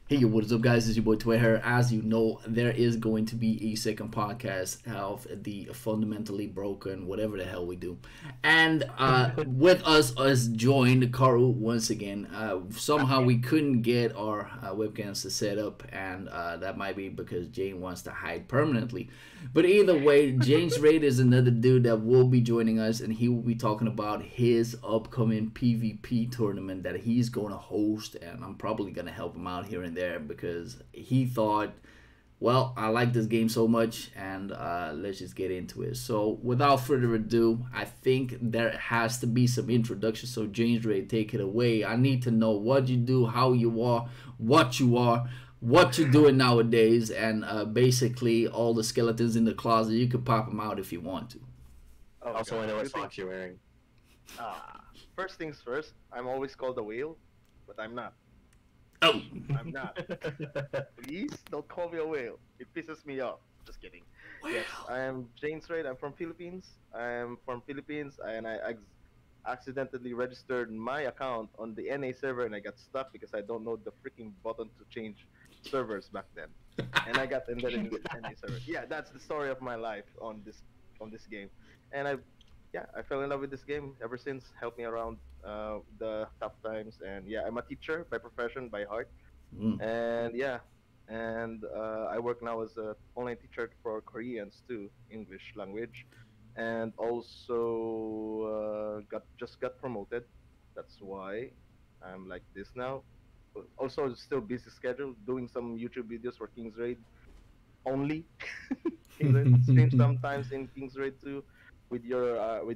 Hey, what is up, guys? It's your boy Tway here. As you know, there is going to be a second podcast of the Fundamentally Broken, whatever the hell we do. And with us joined Karu once again. Somehow we couldn't get our webcams to set up, and that might be because Jane wants to hide permanently. But either way, Janesraid is another dude that will be joining us, and he will be talking about his upcoming PvP tournament that he's going to host, and I'm probably going to help him out here and there because he thought, well, I like this game so much, and let's just get into it. So without further ado, I think there has to be some introduction. So Janesraid, take it away. I need to know what you do, how you are, what you're doing nowadays, and basically all the skeletons in the closet. You could pop them out if you want to. Oh, also, I know what socks you're wearing. First things first, I'm always called a whale, but I'm not. Oh! I'm not. Please don't call me a whale. It pisses me off. Just kidding. Wow. Yes, I am Janesraid. I'm from Philippines. and I accidentally registered my account on the NA server, and I got stuck because I don't know the freaking button to change servers back then. And I got ended in the NA server. Yeah, that's the story of my life on this game. And I fell in love with this game ever since. Helped me around the tough times, and yeah, I'm a teacher by profession, by heart. And I work now as a online teacher for Koreans too, English language, and also just got promoted. That's why I'm like this now. Also, still busy schedule, doing some YouTube videos for Kingsraid only. Kingsraid stream sometimes in Kingsraid too, with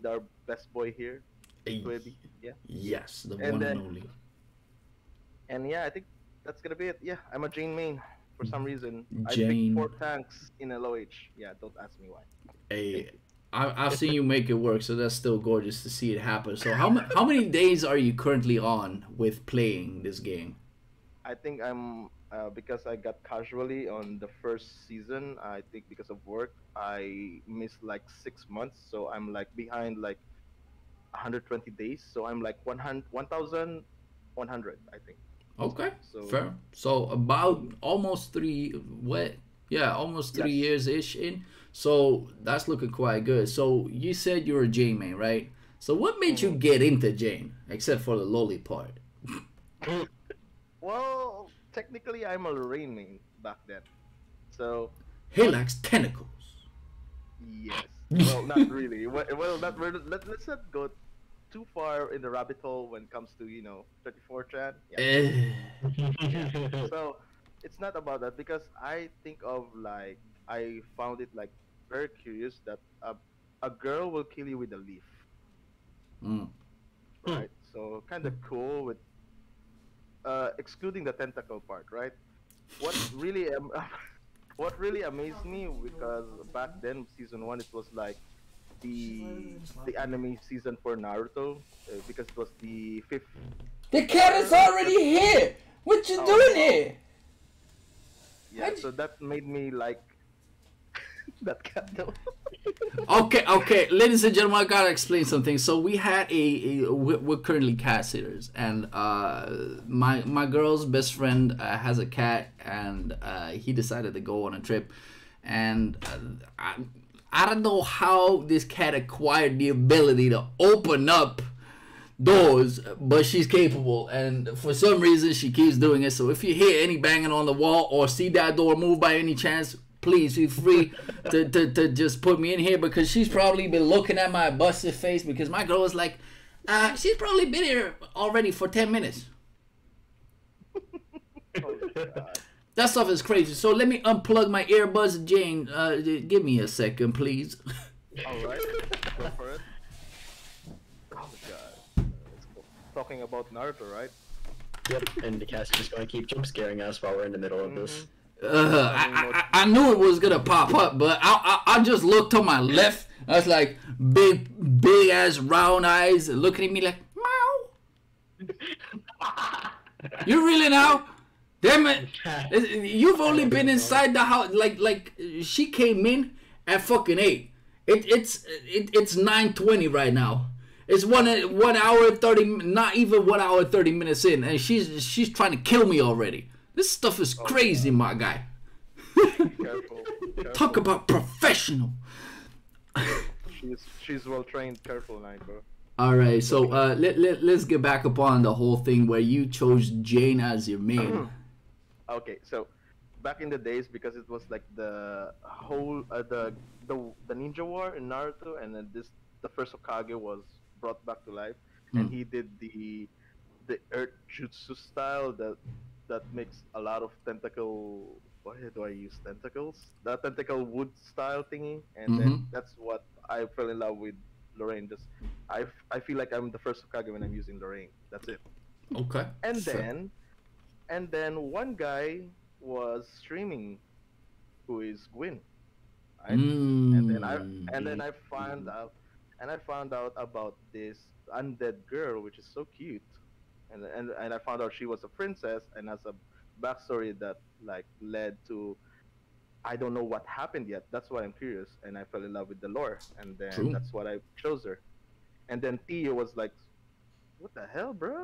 our best boy here, Twibby. Yeah. Yes, the one and only. And yeah, I think that's gonna be it. Yeah, I'm a Jane main for some reason. Jane. I picked 4 tanks in LOH. Yeah, don't ask me why. Hey, I've seen you make it work, so that's still gorgeous to see it happen. So how many days are you currently on with playing this game? I think I'm because I got casually on the first season. I think because of work, I missed like 6 months, so I'm like behind like 120 days. So I'm like 1,100, I think. Okay, so, fair. So about almost 3 almost 3 years-ish in. So that's looking quite good. So you said you're a Jane main, right? So what made you get into Jane, except for the lolly part? Well, technically I'm a Lorraine main back then. So he likes tentacles. Yes. Well, not really. Well, not really. Let's not go too far in the rabbit hole when it comes to 34 chan. Yeah. So it's not about that, because I think of like I found it like very curious that a girl will kill you with a leaf. Right. So kind of cool with excluding the tentacle part, right? What really amazed me, because back then season 1 it was like the anime season for Naruto, because it was the 5th. The cat is already here. What you doing here? Yeah, so that made me like that cat though. Okay, ladies and gentlemen, I gotta explain something. So we had we're currently cat sitters, and my girl's best friend has a cat, and he decided to go on a trip, and I don't know how this cat acquired the ability to open up doors, but she's capable, and for some reason she keeps doing it. So if you hear any banging on the wall or see that door move by any chance, please feel free to just put me in here, because she's probably been looking at my busted face, because my girl is like, she's probably been here already for 10 minutes. Oh my God. That stuff is crazy. So let me unplug my earbuds. Jane, give me a second, please. Alright, go for it. Oh my God. Let's go. Talking about Naruto, right? Yep, and the cat's just going to keep jump scaring us while we're in the middle of this. I knew it was gonna pop up, but I just looked to my left. I was like, big ass round eyes looking at me like, meow. You really now? Damn it! You've only been inside the house like she came in at fucking 8. It's 9:20 right now. It's 1 hour 30, not even 1 hour 30 minutes in, and she's trying to kill me already. This stuff is Oh, crazy, my guy. careful, Talk careful. about professional. She's well trained. Careful, line, bro. All right, She's well so let's get back upon the whole thing where you chose Jane as your main. trained. Okay, so back in the days, because it was like the whole the ninja war in Naruto, and then the first Hokage was brought back to life, and Mm. he did the earth jutsu style that makes a lot of tentacle. Why do I use tentacles? The tentacle wood style thingy, and then Mm-hmm. that's what I fell in love with Lorraine. Just I feel like I'm the first Hokage when I'm using Lorraine. That's it. Okay. And Fair. one guy was streaming who is Gwyn, right? And then I Mm. and then I found out about this undead girl, which is so cute, and I found out she was a princess and has a backstory that like led to I don't know what happened yet. That's why I'm curious, and I fell in love with the lore, and then True. that's what I chose her. And then Theo was like, "What the hell, bro?"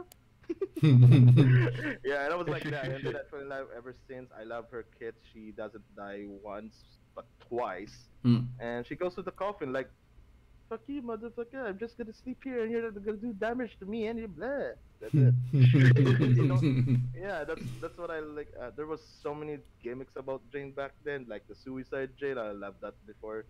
Yeah, and I was like that, and then I fell in love ever since. I love her kit. She doesn't die once, but twice, Mm. and she goes to the coffin like, "Fuck you, motherfucker! I'm just gonna sleep here, and you're not gonna do damage to me and your blood." That's it. You know, yeah, that's what I like. There was so many gimmicks about Jane back then, like the suicide Jane. I loved that before.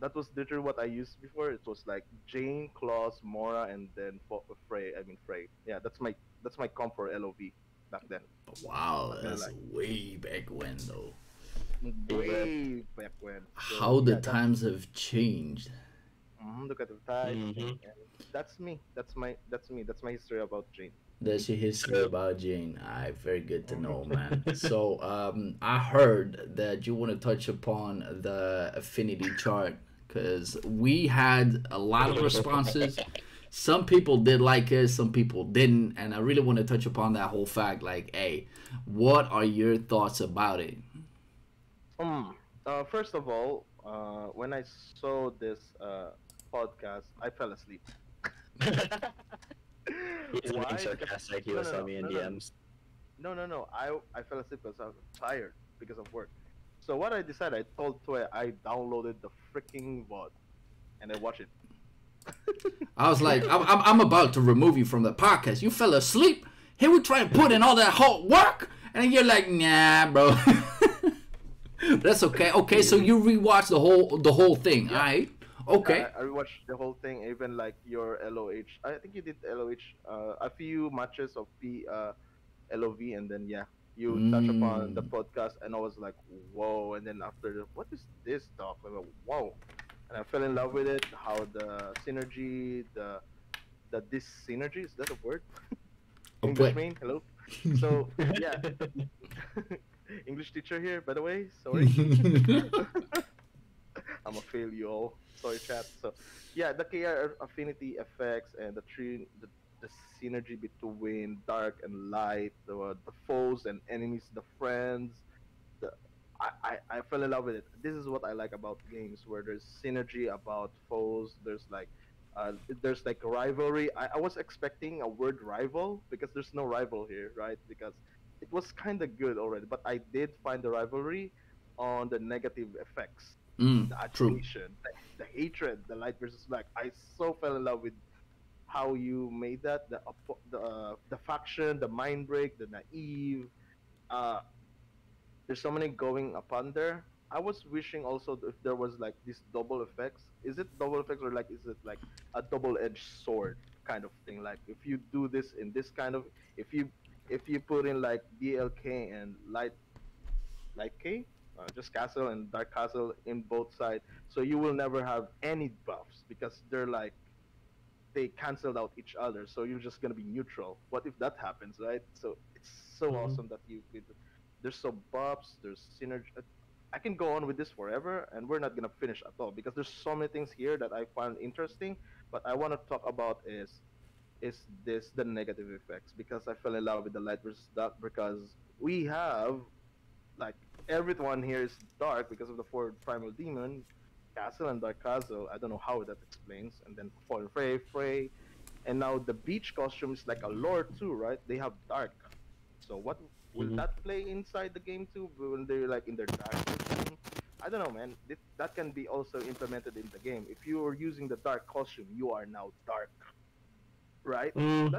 That was literally what I used before. It was like Jane, Claus, Mora, and then Frey. I mean Frey. Yeah, that's my comp for LOV back then. Wow, Not gonna that's lie. way back when though. Yeah. Way back when. So How the yeah, that's times have changed. look at the times, Mm-hmm. and that's me. That's me. That's my history about Jane. That's your history So, about Jane. Alright, very good to know, man. Mhm. So, I heard that you want to touch upon the affinity chart because we had a lot of responses. Some people did like it, some people didn't, and I really want to touch upon that whole fact. Like, hey, what are your thoughts about it? um, First of all, when I saw this podcast, I fell asleep. he's being Why? Because sarcastic. He no, was no, on no, me in no, no, DMs. no. I fell asleep because I was tired because of work. So what I decided, I told Toy I downloaded the freaking VOD and I watched it. I was like, I'm about to remove you from the podcast. You fell asleep. Here we try and put in all that hard work, and then you're like, nah, bro. That's okay. Okay, so you rewatched the whole thing, Yeah, alright? Okay. I rewatched the whole thing, even like your LOH. I think you did LOH, a few matches of LOV, and then yeah, you touch upon the Mm. podcast, and I was like, whoa. And then after, what is this doc? I'm like, whoa, and I fell in love with it. How the synergy, the this synergy, is that a word? Oh English boy. main, hello. So yeah, English teacher here, by the way. Sorry. I'm a fail you all. Sorry, chat. So, yeah, the KR affinity effects and the synergy between dark and light, the foes and enemies, the friends. The I fell in love with it. This is what I like about games where there's synergy about foes. There's like rivalry. I was expecting a word rival because there's no rival here, right? Because it was kind of good already, but I did find the rivalry on the negative effects, Mm, the true. agitation, the hatred, the light versus black. I so fell in love with how you made that, the faction, the mind break, the naive. Uh, there's so many going upon there. I was wishing also if there was like these double effects. Is it double effects, or like is it like a double-edged sword kind of thing? Like if you do this in this kind of, if you if you put in like DLK and light K, just castle and dark castle in both sides, so you will never have any buffs because they canceled out each other. So you're just gonna be neutral. What if that happens, right? So it's so Mhm. awesome that you could. There's some buffs. There's synergy. I can go on with this forever, and we're not gonna finish at all because there's so many things here that I find interesting. But I want to talk about is this the negative effects, because I fell in love with the light versus dark because we have like everyone here is dark because of the four primal demon castle and dark castle. I don't know how that explains. And then fallen and now the beach costume is like a lore too, right? They have dark. So Will that play inside the game too? When they're like in their dark setting? I don't know, man. That can be also implemented in the game. If you are using the dark costume, you are now dark, right? Mm,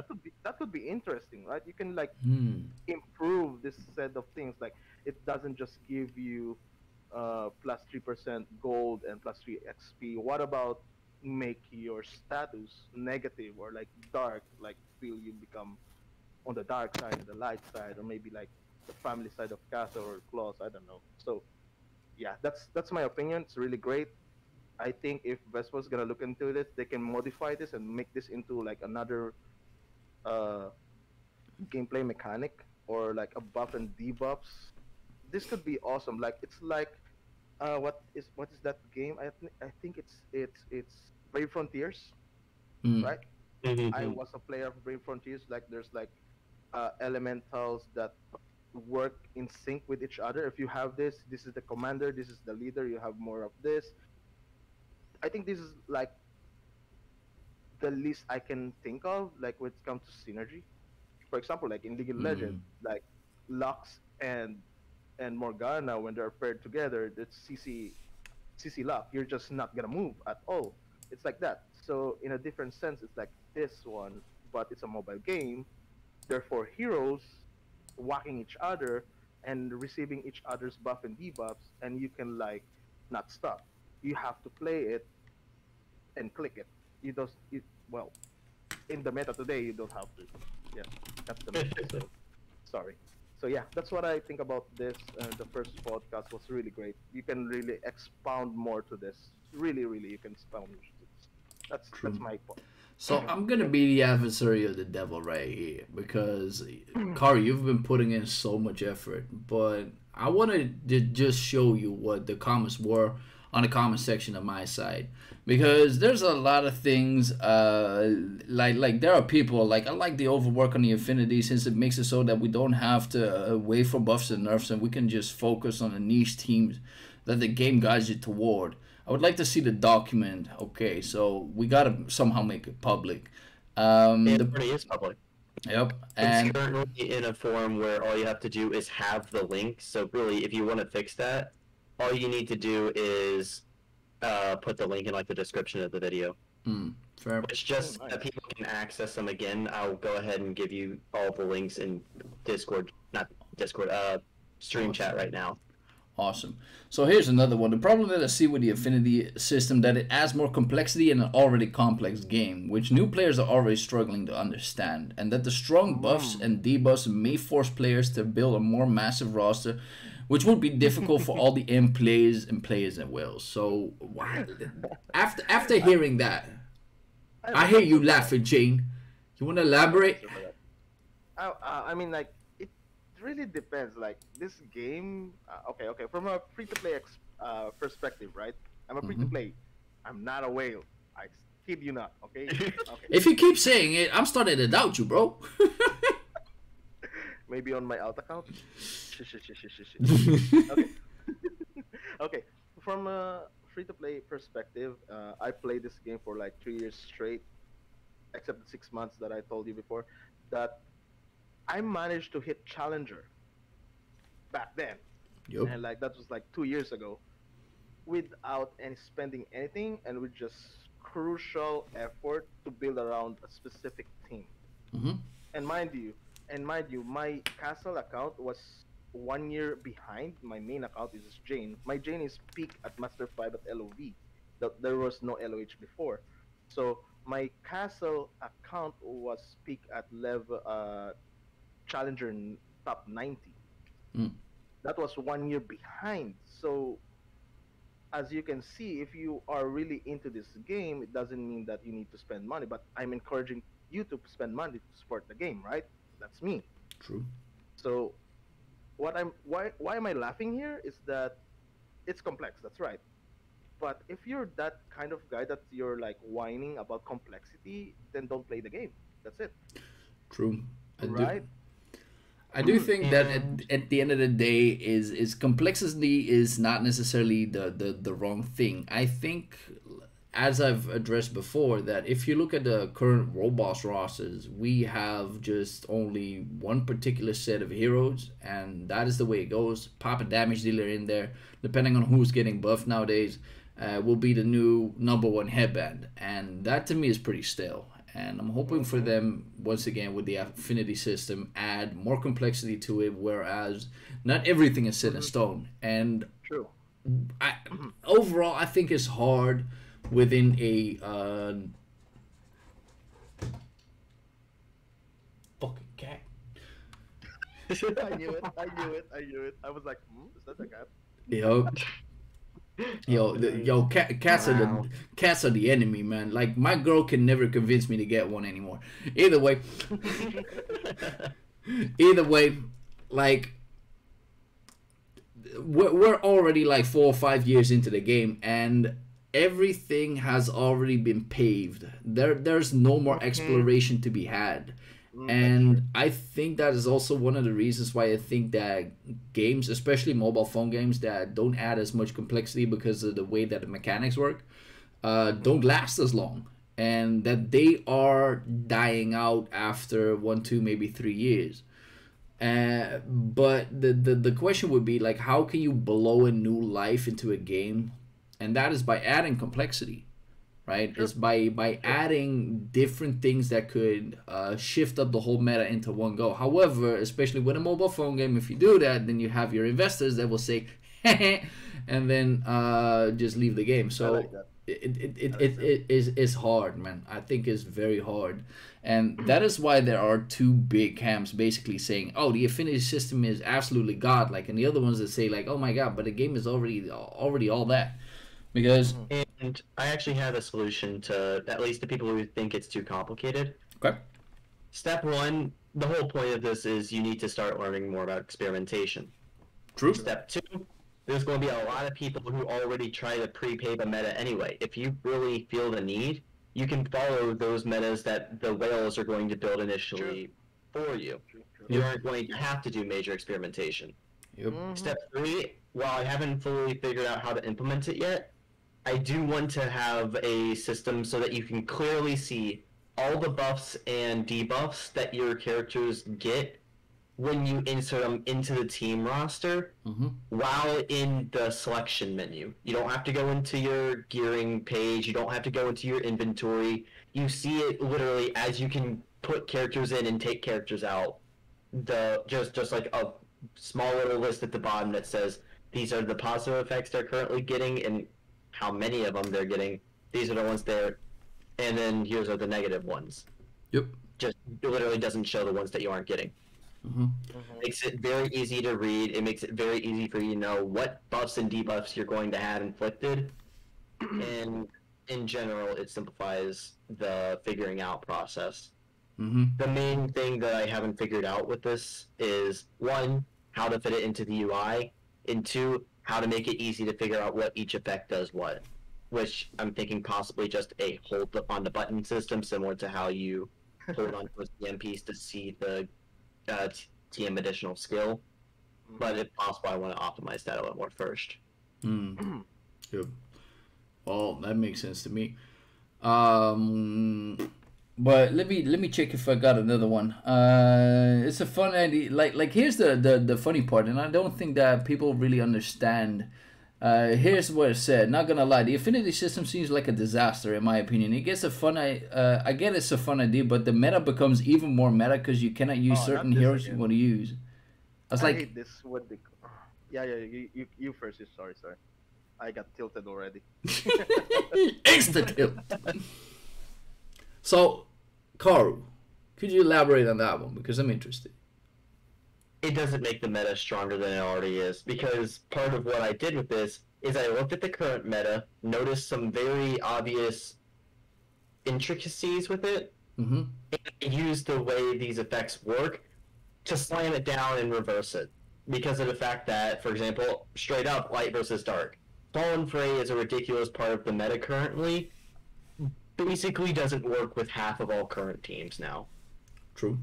That could be interesting, right? You can like Hmm. improve this set of things. Like it doesn't just give you plus 3% gold and plus 3 XP. What about make your status negative or like dark, like feel you become on the dark side and the light side, or maybe like the family side of Castle or Claws. I don't know. So yeah, that's my opinion. It's really great. I think if Vespa's gonna look into this, they can modify this and make this into like another uh gameplay mechanic or like a buff and debuffs. This could be awesome. Like it's like what is that game? I think it's Brave Frontiers, Hmm. right? I mhm. was a player of Brave Frontiers. Like there's like elementals that work in sync with each other. If you have this is the commander, this is the leader. You have more of this. I think this is like the least I can think of, like when it comes to synergy. For example, like in League of Legends, Hmm. like Lux and Morgana when they're paired together, that's CC lock. You're just not gonna move at all. It's like that. So in a different sense, it's like this one, but it's a mobile game. Therefore, heroes whacking each other and receiving each other's buff and debuffs, and you can like not stop. You have to play it and click it. You don't. Well, in the meta today, you don't have to. Yeah, that's the meta. So sorry. So yeah, that's what I think about this. The first podcast was really great. You can really expound more to this. Really, really, you can expound more to this. That's True. my point. So I'm gonna Yeah. be the adversary of the devil right here because, Kari, you've been putting in so much effort, but I wanted to just show you what the comments were on the comment section of my side because there's a lot of things like there are people like I like the overwork on the Affinity since it makes it so that we don't have to wait for buffs and nerfs and we can just focus on the niche teams that the game guides you toward. I would like to see the document. Okay, so we gotta somehow make it public. It The already is public. Yep, It's and currently in a form where all you have to do is have the link. So really, if you want to fix that, all you need to do is put the link in like the description of the video. fair. It's Oh, just so nice. that people can access them again. I'll go ahead and give you all the links in Discord, not Discord, stream chat Awesome. right now. Awesome. So here's another one. The problem that I see with the Affinity system that it adds more complexity in an already complex game, which new players are already struggling to understand, and that the strong buffs Mm. and debuffs may force players to build a more massive roster, which would be difficult for all the end players and players as well. So why, after I, hearing that, I have I an hear answer you for that. laughing, Jane. You want to I have an elaborate? answer for that. I mean, like it really depends. Like this game, okay. From a free to play perspective, right? I'm a free to Hmm. play. I'm not a whale. I kid you not. Okay, okay. If you keep saying it, I'm starting to doubt you, bro. Maybe on my alt account. Shh, shh, shh, shh, shh, shh. Okay, okay. From a free to play perspective, I played this game for like 3 years straight, except the 6 months that I told you before. That I managed to hit challenger back then, Yup. and like that was like 2 years ago, without any spending anything, and with just crucial effort to build around a specific team. Hmm. And mind you, my castle account was 1 year behind. My main account is Jane. My Jane is peak at Master 5 at LOV. There was no LOH before. So my castle account was peak at level challenger top 90. Mm. That was 1 year behind. So as you can see, if you are really into this game, it doesn't mean that you need to spend money, but I'm encouraging you to spend money to support the game, right? That's me. True. So why am I laughing here is that it's complex, that's right. But if you're that kind of guy that you're like whining about complexity, then don't play the game. That's it. True. I do. Right? I do think that And at the end of the day is complexity is not necessarily the wrong thing. I think as I've addressed before, that if you look at the current World Boss rosters, we have just only one particular set of heroes, and that is the way it goes. Pop a damage dealer in there, depending on who's getting buffed nowadays, will be the new #1 headband, and that to me is pretty stale. And I'm hoping for them, once again, with the Affinity system, add more complexity to it, whereas not everything is set in stone. And True. overall, I think it's hard within a fucking cat. I knew it. I was like, is that a cat? Cats are the enemy, man. Like, my girl can never convince me to get one anymore. Either way, like, we're already like 4 or 5 years into the game, and everything has already been paved. There's no more exploration to be had. And I think that is also one of the reasons why I think that games, especially mobile phone games that don't add as much complexity because of the way that the mechanics work, don't last as long. And that they are dying out after 1, 2, maybe 3 years. But the question would be, like, how can you blow a new life into a game? And that is by adding complexity. Right? Sure. It's by adding different things that could shift up the whole meta into one go. However, especially with a mobile phone game, if you do that, then you have your investors that will say, and then just leave the game. So like it's hard, man. I think it's very hard. And that is why there are two big camps basically saying, oh, the Affinity system is absolutely godlike, and the other ones that say, like, oh my god, but the game is already all that. Because and I actually have a solution to at least the people who think it's too complicated. Okay. Step 1, the whole point of this is you need to start learning more about experimentation. True. Step 2, there's going to be a lot of people who already try to pre-pave a meta anyway. If you really feel the need, you can follow those metas that the whales are going to build initially for you. You aren't going to have to do major experimentation. Yep. Step 3, while I haven't fully figured out how to implement it yet, I do want to have a system so that you can clearly see all the buffs and debuffs that your characters get when you insert them into the team roster while in the selection menu. You don't have to go into your gearing page. You don't have to go into your inventory. You see it literally as you can put characters in and take characters out. Just like a small little list at the bottom that says these are the positive effects they're currently getting and how many of them they're getting. These are the ones there, and then here's are the negative ones. Yep. Just it literally doesn't show the ones that you aren't getting. Makes it very easy to read. It makes it very easy for you to know what buffs and debuffs you're going to have inflicted, and in general, it simplifies the figuring out process. The main thing that I haven't figured out with this is 1, how to fit it into the UI, and 2, how to make it easy to figure out what each effect does what, which I'm thinking possibly just a hold on the button system, similar to how you hold on to the MPs to see the TM additional skill. But if possible, I want to optimize that a little more first. Yep. Well, that makes sense to me. But let me check if I got another one. It's a fun idea. Like here's the funny part, and I don't think that people really understand. Here's what it said. Not gonna lie, the Affinity system seems like a disaster in my opinion. It gets a fun. I get it's a fun idea, but the meta becomes even more meta because you cannot use certain heroes you want to use. I hate this. What they? Yeah. You first. Sorry. I got tilted already. Instant tilt. So, Karu, could you elaborate on that one? Because I'm interested. It doesn't make the meta stronger than it already is, because part of what I did with this is I looked at the current meta, noticed some very obvious intricacies with it, and I used the way these effects work to slam it down and reverse it. Because of the fact that, for example, straight up, light versus dark. Fallen Fray is a ridiculous part of the meta currently, basically doesn't work with half of all current teams now. True.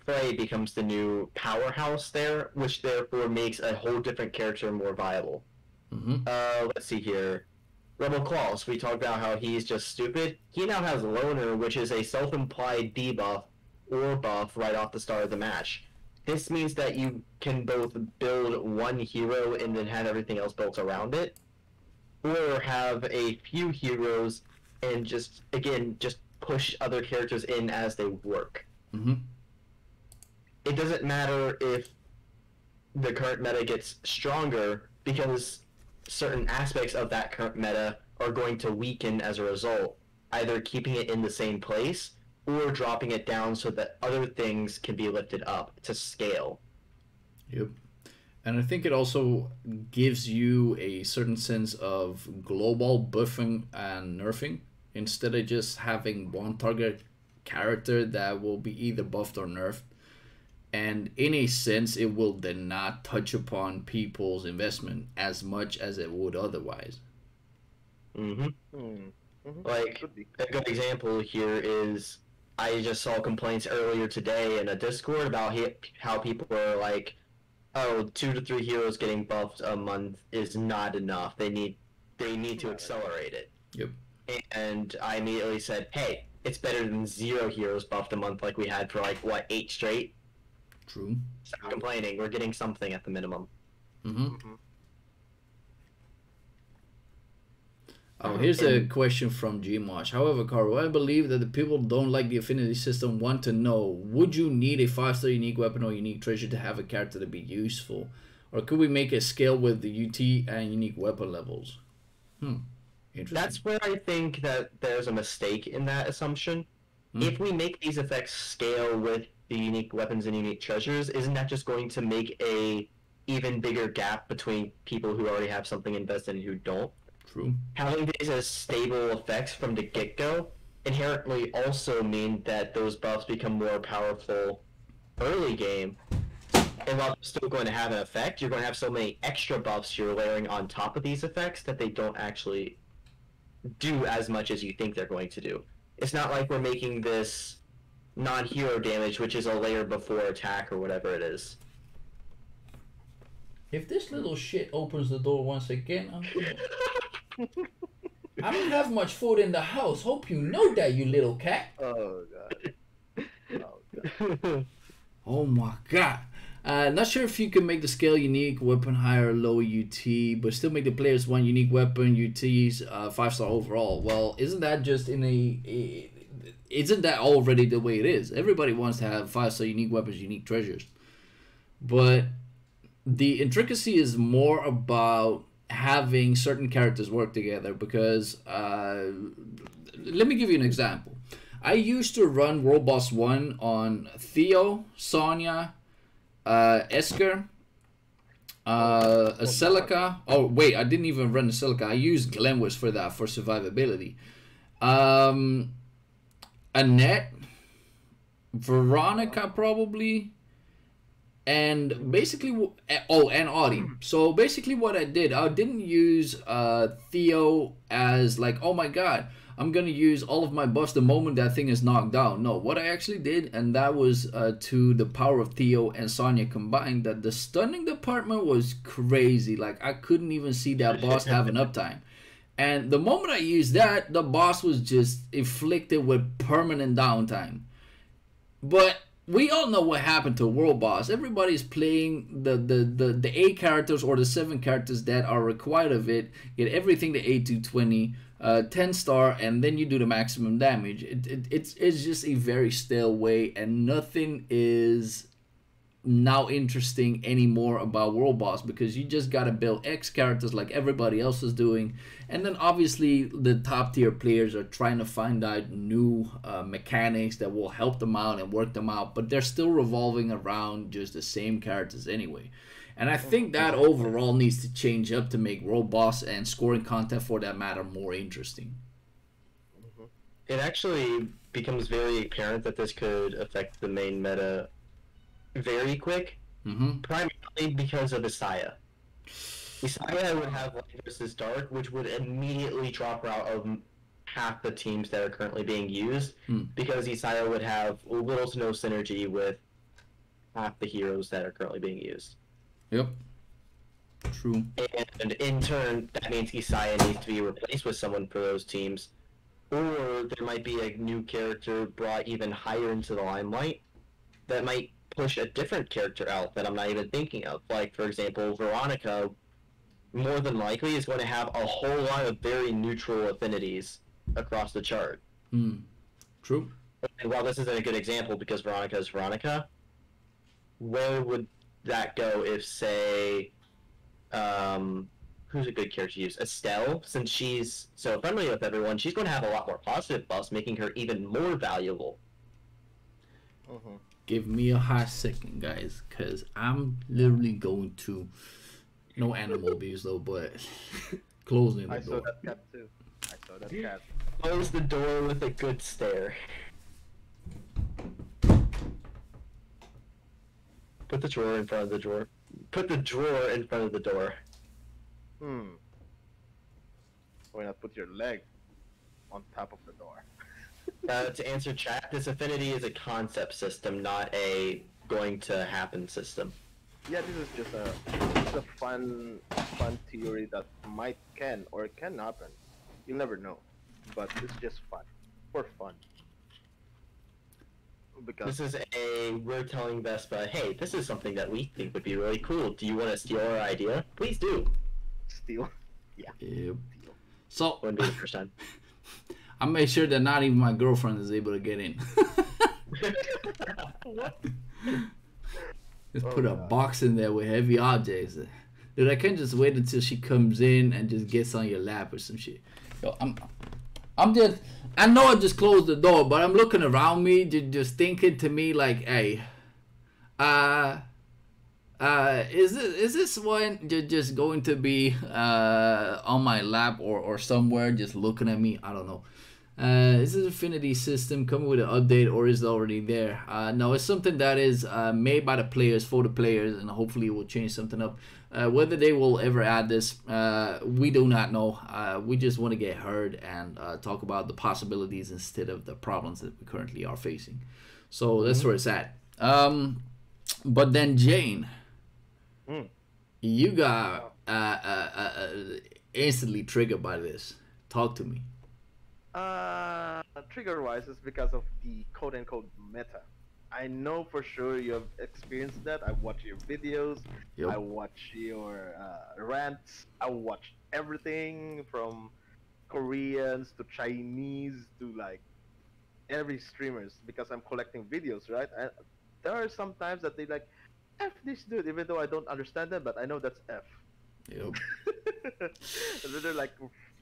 Frey becomes the new powerhouse there, which therefore makes a whole different character more viable. Let's see here. Rebel Claws, we talked about how he's just stupid. He now has Loner, which is a self-implied debuff or buff right off the start of the match. This means that you can both build one hero and then have everything else built around it, or have a few heroes and just push other characters in as they work. Mm-hmm. It doesn't matter if the current meta gets stronger, because certain aspects of that current meta are going to weaken as a result, either keeping it in the same place or dropping it down so that other things can be lifted up to scale. Yep. And I think it also gives you a certain sense of global buffing and nerfing, instead of just having one target character that will be either buffed or nerfed. And in a sense, it will then not touch upon people's investment as much as it would otherwise. Mm-hmm. Mm-hmm. Like, a good example here is, I just saw complaints earlier today in a Discord about how people were like, oh, 2 to 3 heroes getting buffed a month is not enough. They need to accelerate it. Yep. And I immediately said, hey, it's better than 0 heroes buffed a month like we had for, like, what, 8 straight? True. Stop complaining. We're getting something at the minimum. Mm-hmm. Oh, here's a question from Gmosh. However, Caro, I believe that the people who don't like the affinity system want to know, would you need a 5-star unique weapon or unique treasure to have a character to be useful? Or could we make a scale with the UT and unique weapon levels? Interesting. That's where I think that there's a mistake in that assumption. If we make these effects scale with the unique weapons and unique treasures, isn't that just going to make a even bigger gap between people who already have something invested and who don't? True. Having these as stable effects from the get-go inherently also mean that those buffs become more powerful early game, and while they're still going to have an effect, you're going to have so many extra buffs you're layering on top of these effects that they don't actually do as much as you think they're going to do. It's not like we're making this non-hero damage, which is a layer before attack or whatever it is. If this little shit opens the door once again, I don't have much food in the house. Hope you know that, you little cat. Oh god. Oh god. Oh my god. Not sure if you can make the scale unique weapon higher or lower UT, but still make the players one unique weapon UTs 5-star overall. Well, isn't that just isn't that already the way it is? Everybody wants to have 5-star unique weapons, unique treasures. But the intricacy is more about having certain characters work together, because let me give you an example. I used to run World Boss 1 on Theo, Sonya, Esker, Celica. Oh wait, I didn't even run the Celica. I used Glenwis for that, for survivability. Annette, Veronica probably, and basically, and Audie. So basically what I did, I didn't use Theo as like, oh my god, I'm gonna use all of my buffs the moment that thing is knocked down. No, what I actually did, and that was to the power of Theo and Sonya combined, that the stunning department was crazy. Like, I couldn't even see that boss have an uptime. And the moment I used that, the boss was just inflicted with permanent downtime. But we all know what happened to World Boss. Everybody's playing the 8 characters or the 7 characters that are required of it. Get everything to 8-20, 10-star, and then you do the maximum damage. It's just a very stale way, and nothing is now interesting anymore about World Boss, because you just gotta build X characters like everybody else is doing, and then obviously the top tier players are trying to find out new mechanics that will help them out and work them out, but they're still revolving around just the same characters anyway. And I think that overall needs to change up to make World Boss and scoring content for that matter more interesting. It actually becomes very apparent that this could affect the main meta very quick, primarily because of Isaiah. Isaiah would have Light versus Dark, which would immediately drop her out of half the teams that are currently being used, because Isaiah would have little to no synergy with half the heroes that are currently being used. Yep. True. And in turn, that means Isaiah needs to be replaced with someone for those teams. Or there might be a new character brought even higher into the limelight that might push a different character out that I'm not even thinking of. Like, for example, Veronica, more than likely, is going to have a whole lot of very neutral affinities across the chart. True. And while this isn't a good example because Veronica is Veronica, where would that go if, say, who's a good character to use? Estelle, since she's so friendly with everyone, she's going to have a lot more positive buffs, making her even more valuable. Give me a hot second, guys, because I'm literally going to... No animal abuse, though, but closing the door. I saw that cat, too. I saw that cat. Close the door with a good stare. Put the drawer in front of the drawer. Put the drawer in front of the door. Why not put your leg on top of the door? To answer chat, this Affinity is a concept system, not a going to happen system. Yeah, this is just a fun theory that can happen. You'll never know, but it's just fun, for fun. Because this is we're telling Vespa, hey, this is something that we think would be really cool. Do you want to steal our idea? Please do. Steal? Yeah. Yep. So wouldn't be the first time. I made sure that not even my girlfriend is able to get in. What? Just put a box in there with heavy objects. Dude, I can't just wait until she comes in and just gets on your lap or some shit. Yo, I'm just, I know I just closed the door, but I'm looking around me, just thinking to me like, hey, is this one just going to be on my lap or somewhere just looking at me? I don't know. Is this Affinity system coming with an update or is it already there? No, it's something that is made by the players for the players, and hopefully it will change something up. Whether they will ever add this, we do not know. We just want to get heard and talk about the possibilities instead of the problems that we currently are facing. So that's where it's at. But then Jane, you got instantly triggered by this. Talk to me. Trigger-wise, it's because of the quote-unquote meta. I know for sure you have experienced that. I watch your videos. Yep. I watch your rants. I watch everything from Koreans to Chinese to like every streamers because I'm collecting videos, right? And there are some times that they like F this dude, even though I don't understand them, but I know that's F. Yep. They're like,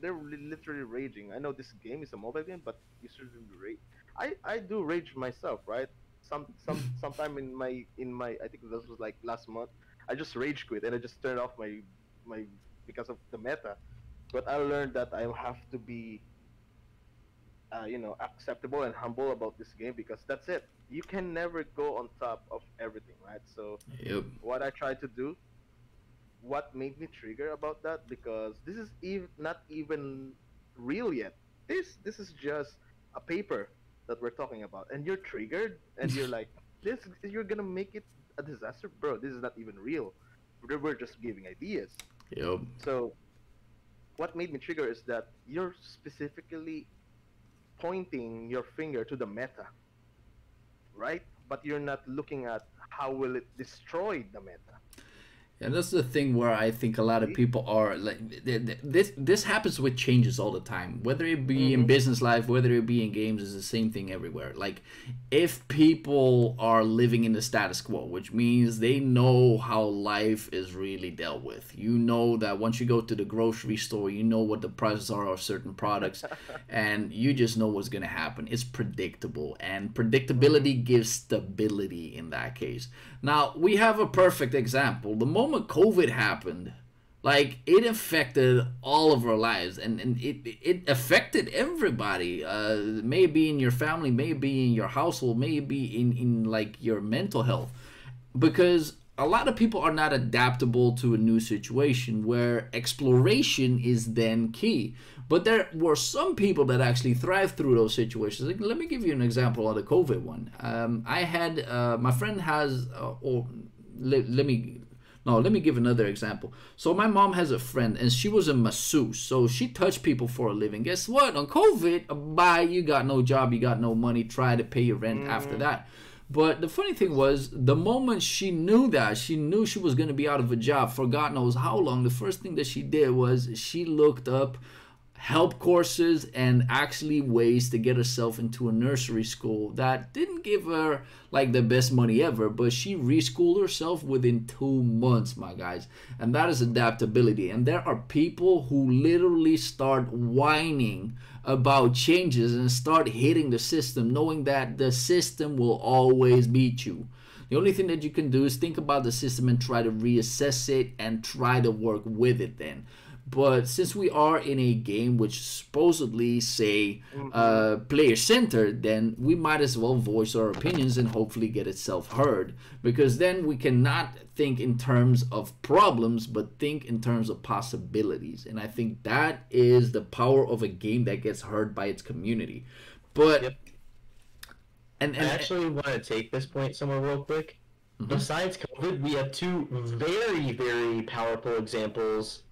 they're literally raging. I know this game is a mobile game, but you shouldn't rage. I do rage myself, right? Sometime in my I think this was like last month. I just rage quit and I just turned off my because of the meta. But I learned that I have to be acceptable and humble about this game because that's it. You can never go on top of everything, right? So what I try to do, what made me trigger about that, because this is not even real yet. This is just a paper that we're talking about, and you're triggered, and you're like, you're gonna make it a disaster, bro. This is not even real. We're just giving ideas. Yep. So, what made me trigger is that you're specifically pointing your finger to the meta, right? But you're not looking at how will it destroy the meta. And that's the thing where I think a lot of people are like, this happens with changes all the time, whether it be in business life, whether it be in games, is the same thing everywhere. Like, if people are living in the status quo, which means they know how life is really dealt with. You know that once you go to the grocery store, you know what the prices are of certain products, and you just know what's going to happen. It's predictable, and predictability gives stability in that case. Now, we have a perfect example. The moment COVID happened, like, it affected all of our lives, and it affected everybody. Maybe in your family, maybe in your household, maybe in like your mental health, because a lot of people are not adaptable to a new situation where exploration is then key. But there were some people that actually thrived through those situations. Like, let me give you an example of the COVID one. I had my friend has, let No, let me give another example. So my mom has a friend, and she was a masseuse. So she touched people for a living. Guess what? On COVID, bye, you got no job, you got no money. Try to pay your rent after that. But the funny thing was, the moment she knew that, she knew she was going to be out of a job for God knows how long, the first thing that she did was she looked up help courses and actually ways to get herself into a nursery school that didn't give her like the best money ever, but she reschooled herself within 2 months, my guys. And that is adaptability. And there are people who literally start whining about changes and start hitting the system, knowing that the system will always beat you. The only thing that you can do is think about the system and try to reassess it and try to work with it then. But since we are in a game which supposedly say player centered, then we might as well voice our opinions and hopefully get itself heard. Because then we cannot think in terms of problems, but think in terms of possibilities. And I think that is the power of a game that gets heard by its community. But Yep. And I actually want to take this point somewhere real quick. Besides COVID, we have two very, very powerful examples,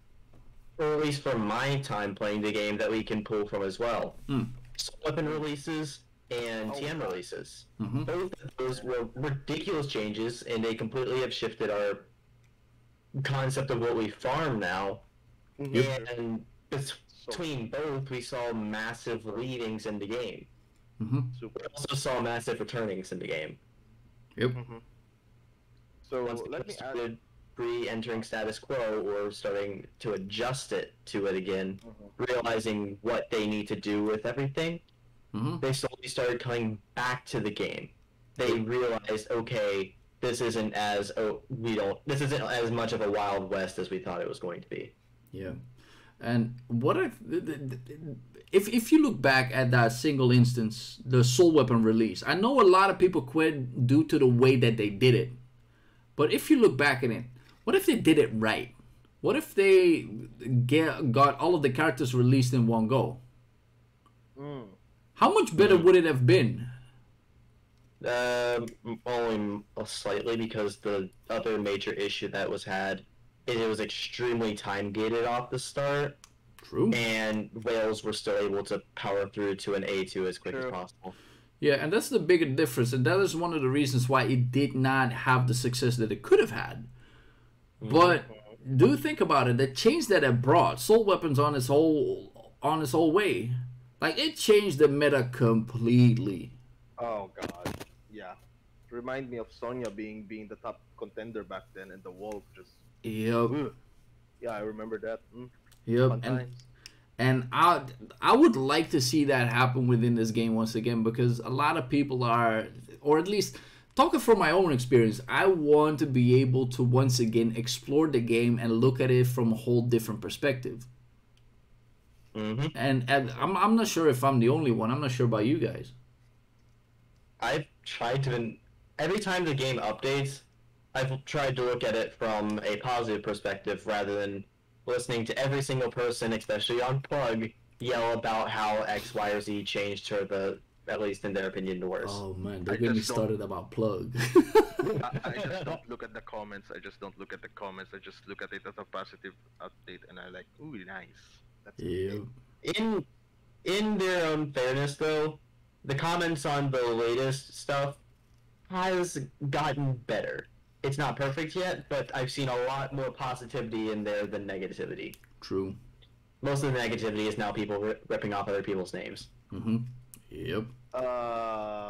or at least from my time playing the game, that we can pull from as well. Weapon releases and TM releases. Both of those were ridiculous changes, and they completely have shifted our concept of what we farm now. And between both, we saw massive leadings in the game. We also saw massive returnings in the game. So Once let me add. re-entering status quo or starting to adjust it to it again, realizing what they need to do with everything, they slowly started coming back to the game. They realized, okay, this isn't as this isn't as much of a Wild West as we thought it was going to be. Yeah, and if you look back at that single instance, the Soul Weapon release, I know a lot of people quit due to the way that they did it. But if you look back at it, what if they did it right? What if they got all of the characters released in one go? How much better would it have been? Only slightly, because the other major issue that was had is it was extremely time gated off the start. True. And whales were still able to power through to an A2 as quick as possible. Yeah, and that's the bigger difference, and that is one of the reasons why it did not have the success that it could have had. But do think about it, the change that it brought, Soul Weapons on its whole way, like it changed the meta completely. Oh god, yeah. Remind me of Sonya being the top contender back then, and the Wolf just. Yep. Yeah, I remember that. Yep. Fun times. And I would like to see that happen within this game once again, because a lot of people are, or at least talking from my own experience, I want to be able to once again explore the game and look at it from a whole different perspective. And I'm not sure if I'm the only one. I'm not sure about you guys. I've tried to, every time the game updates, I've tried to look at it from a positive perspective rather than listening to every single person, especially on Plug, yell about how X, Y, or Z changed to at least in their opinion, the worst. Oh man, don't get me started about Plug. I just don't look at the comments. I just just look at it as a positive update, and I like, ooh, nice. That's In their own fairness, though, the comments on the latest stuff has gotten better. It's not perfect yet, but I've seen a lot more positivity in there than negativity. True. Most of the negativity is now people ripping off other people's names. Yep.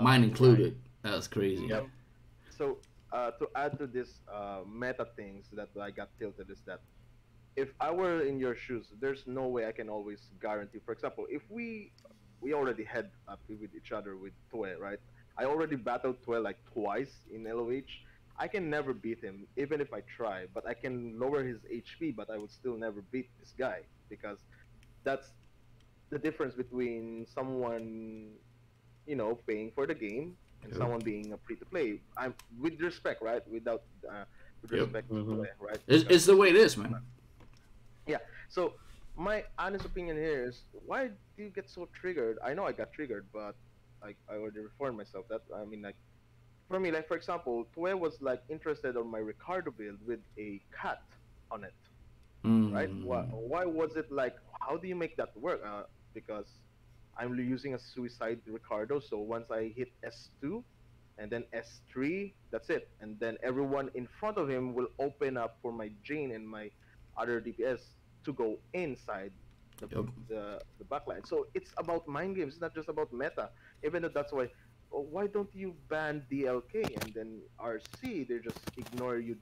Mine included. Right. That's crazy. Yep. So, to add to this meta things that I got tilted is that if I were in your shoes, there's no way I can always guarantee. For example, if we already head up with each other with Tue, right? I already battled Tue like twice in LOH. I can never beat him, even if I try. But I can lower his HP, but I would still never beat this guy, because that's the difference between someone, paying for the game and someone being a free-to-play. I'm with respect, right? With respect, right? It's the way it is, man. Yeah. So my honest opinion here is, why do you get so triggered? I know I got triggered, but I already reformed myself. for me, like for example, Tue was like interested on my Ricardo build with a cat on it, right? Mm. Why was it like? How do you make that work? Because I'm using a suicide Ricardo, so once I hit S2 and then S3, that's it, and then everyone in front of him will open up for my Jane and my other DPS to go inside the Yep. the backline. So it's about mind games. It's not just about meta. Even though that's why. Oh, why don't you ban DLK and then RC? They just ignore you.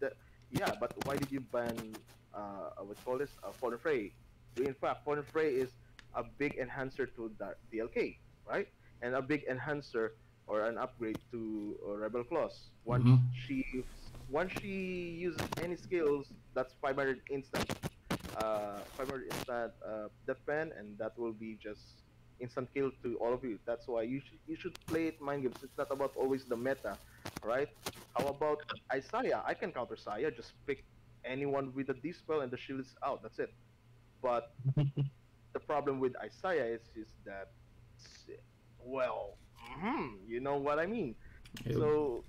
Yeah, but why did you ban what you call this? Fallen Fray. In fact, Fallen Fray is a big enhancer to the DLK, right? And a big enhancer or an upgrade to Rebel Claws. Mm-hmm. She once she uses any skills, that's 500 instant 500 instant death pen, and that will be just instant kill to all of you. That's why you should play it mind games. It's not about always the meta, right? How about Isaiah? I can counter Saya. Just pick anyone with a dispel and the shield is out. That's it. But the problem with Isaiah is that, well, you know what I mean. Yep. So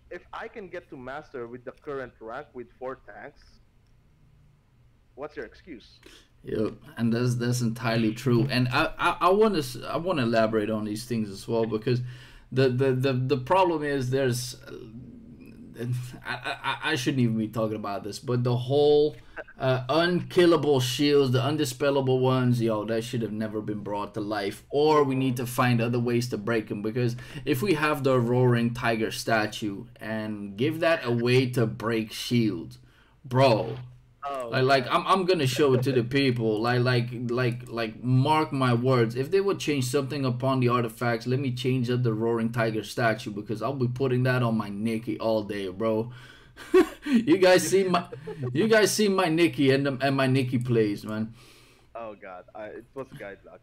if I can get to master with the current rank with 4 tanks, what's your excuse? Yep, and that's entirely true. And I want to elaborate on these things as well, because the problem is there's I shouldn't even be talking about this, but the whole unkillable shields, the undispellable ones, yo, that should have never been brought to life. Or we need to find other ways to break them, because if we have the roaring tiger statue and give that a way to break shields, bro. Oh, Like I'm gonna show it to the people. Like mark my words. If they would change something upon the artifacts, let me change up the roaring tiger statue, because I'll be putting that on my Nikki all day, bro. you guys see my Nikki and my Nikki plays, man. oh God, it was guide luck.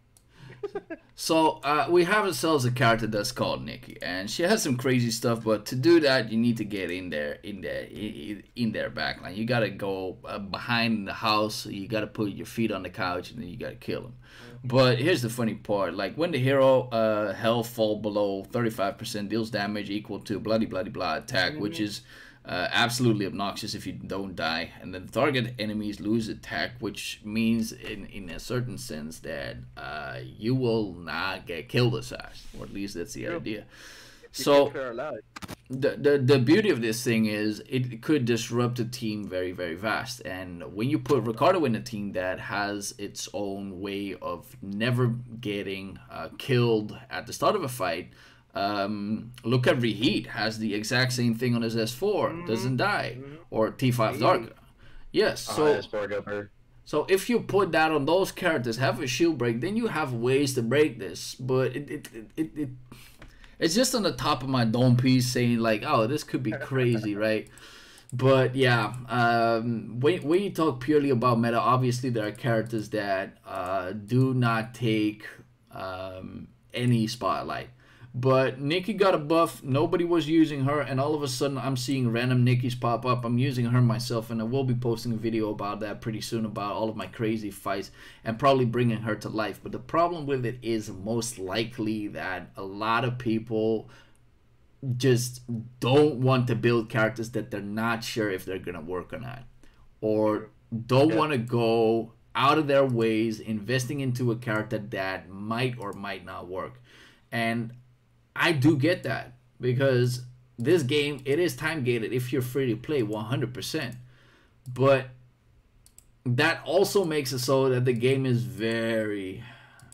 So we have ourselves a character that's called Nikki, and she has some crazy stuff. But to do that, you need to get in their backline. You gotta go behind the house. You gotta put your feet on the couch, and then you gotta kill them. But here's the funny part: like when the hero health fall below 35%, deals damage equal to bloody blah attack, which is absolutely obnoxious if you don't die, and then the target enemies lose attack, which means in a certain sense that you will not get killed as such, or at least that's the idea. So the beauty of this thing is it could disrupt a team very, very fast. And when you put Ricardo in a team that has its own way of never getting killed at the start of a fight, look at Reheat, has the exact same thing on his S4, doesn't die, or T5 Dark. Yes, so if you put that on those characters, have a shield break, then you have ways to break this. But it's just on the top of my dome piece saying like, oh, this could be crazy, right? But yeah, when you talk purely about meta, obviously there are characters that do not take any spotlight. But Nikki got a buff, nobody was using her, and all of a sudden I'm seeing random Nikki's pop up. I'm using her myself, and I will be posting a video about that pretty soon, about all of my crazy fights and probably bringing her to life. But the problem with it is most likely that a lot of people just don't want to build characters that they're not sure if they're going to work or not, or don't want to go out of their ways investing into a character that might or might not work. And I do get that, because this game, it is time gated if you're free to play 100%. But that also makes it so that the game is very,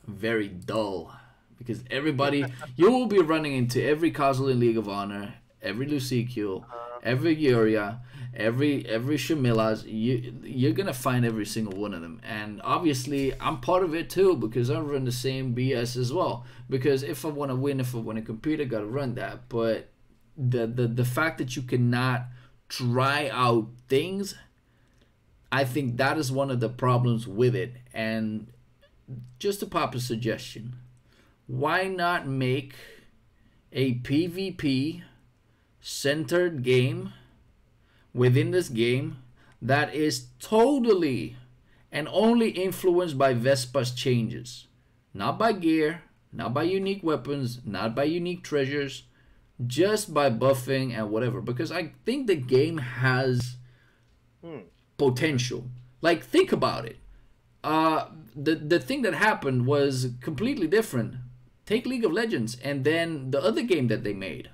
very dull, because everybody, you will be running into every Casual in League of Honor, every Lucicio, every Yuria, every Shamilas. You're gonna find every single one of them. And obviously I'm part of it too, because I run the same BS as well, because if I want to win, if I want to compete, I gotta run that. But the fact that you cannot try out things, I think that is one of the problems with it. And just to pop a suggestion, why not make a PvP centered game within this game that is totally and only influenced by Vespa's changes, not by gear, not by unique weapons, not by unique treasures, just by buffing and whatever, because I think the game has Hmm. potential. Like, think about it. The thing that happened was completely different. Take League of Legends and then the other game that they made.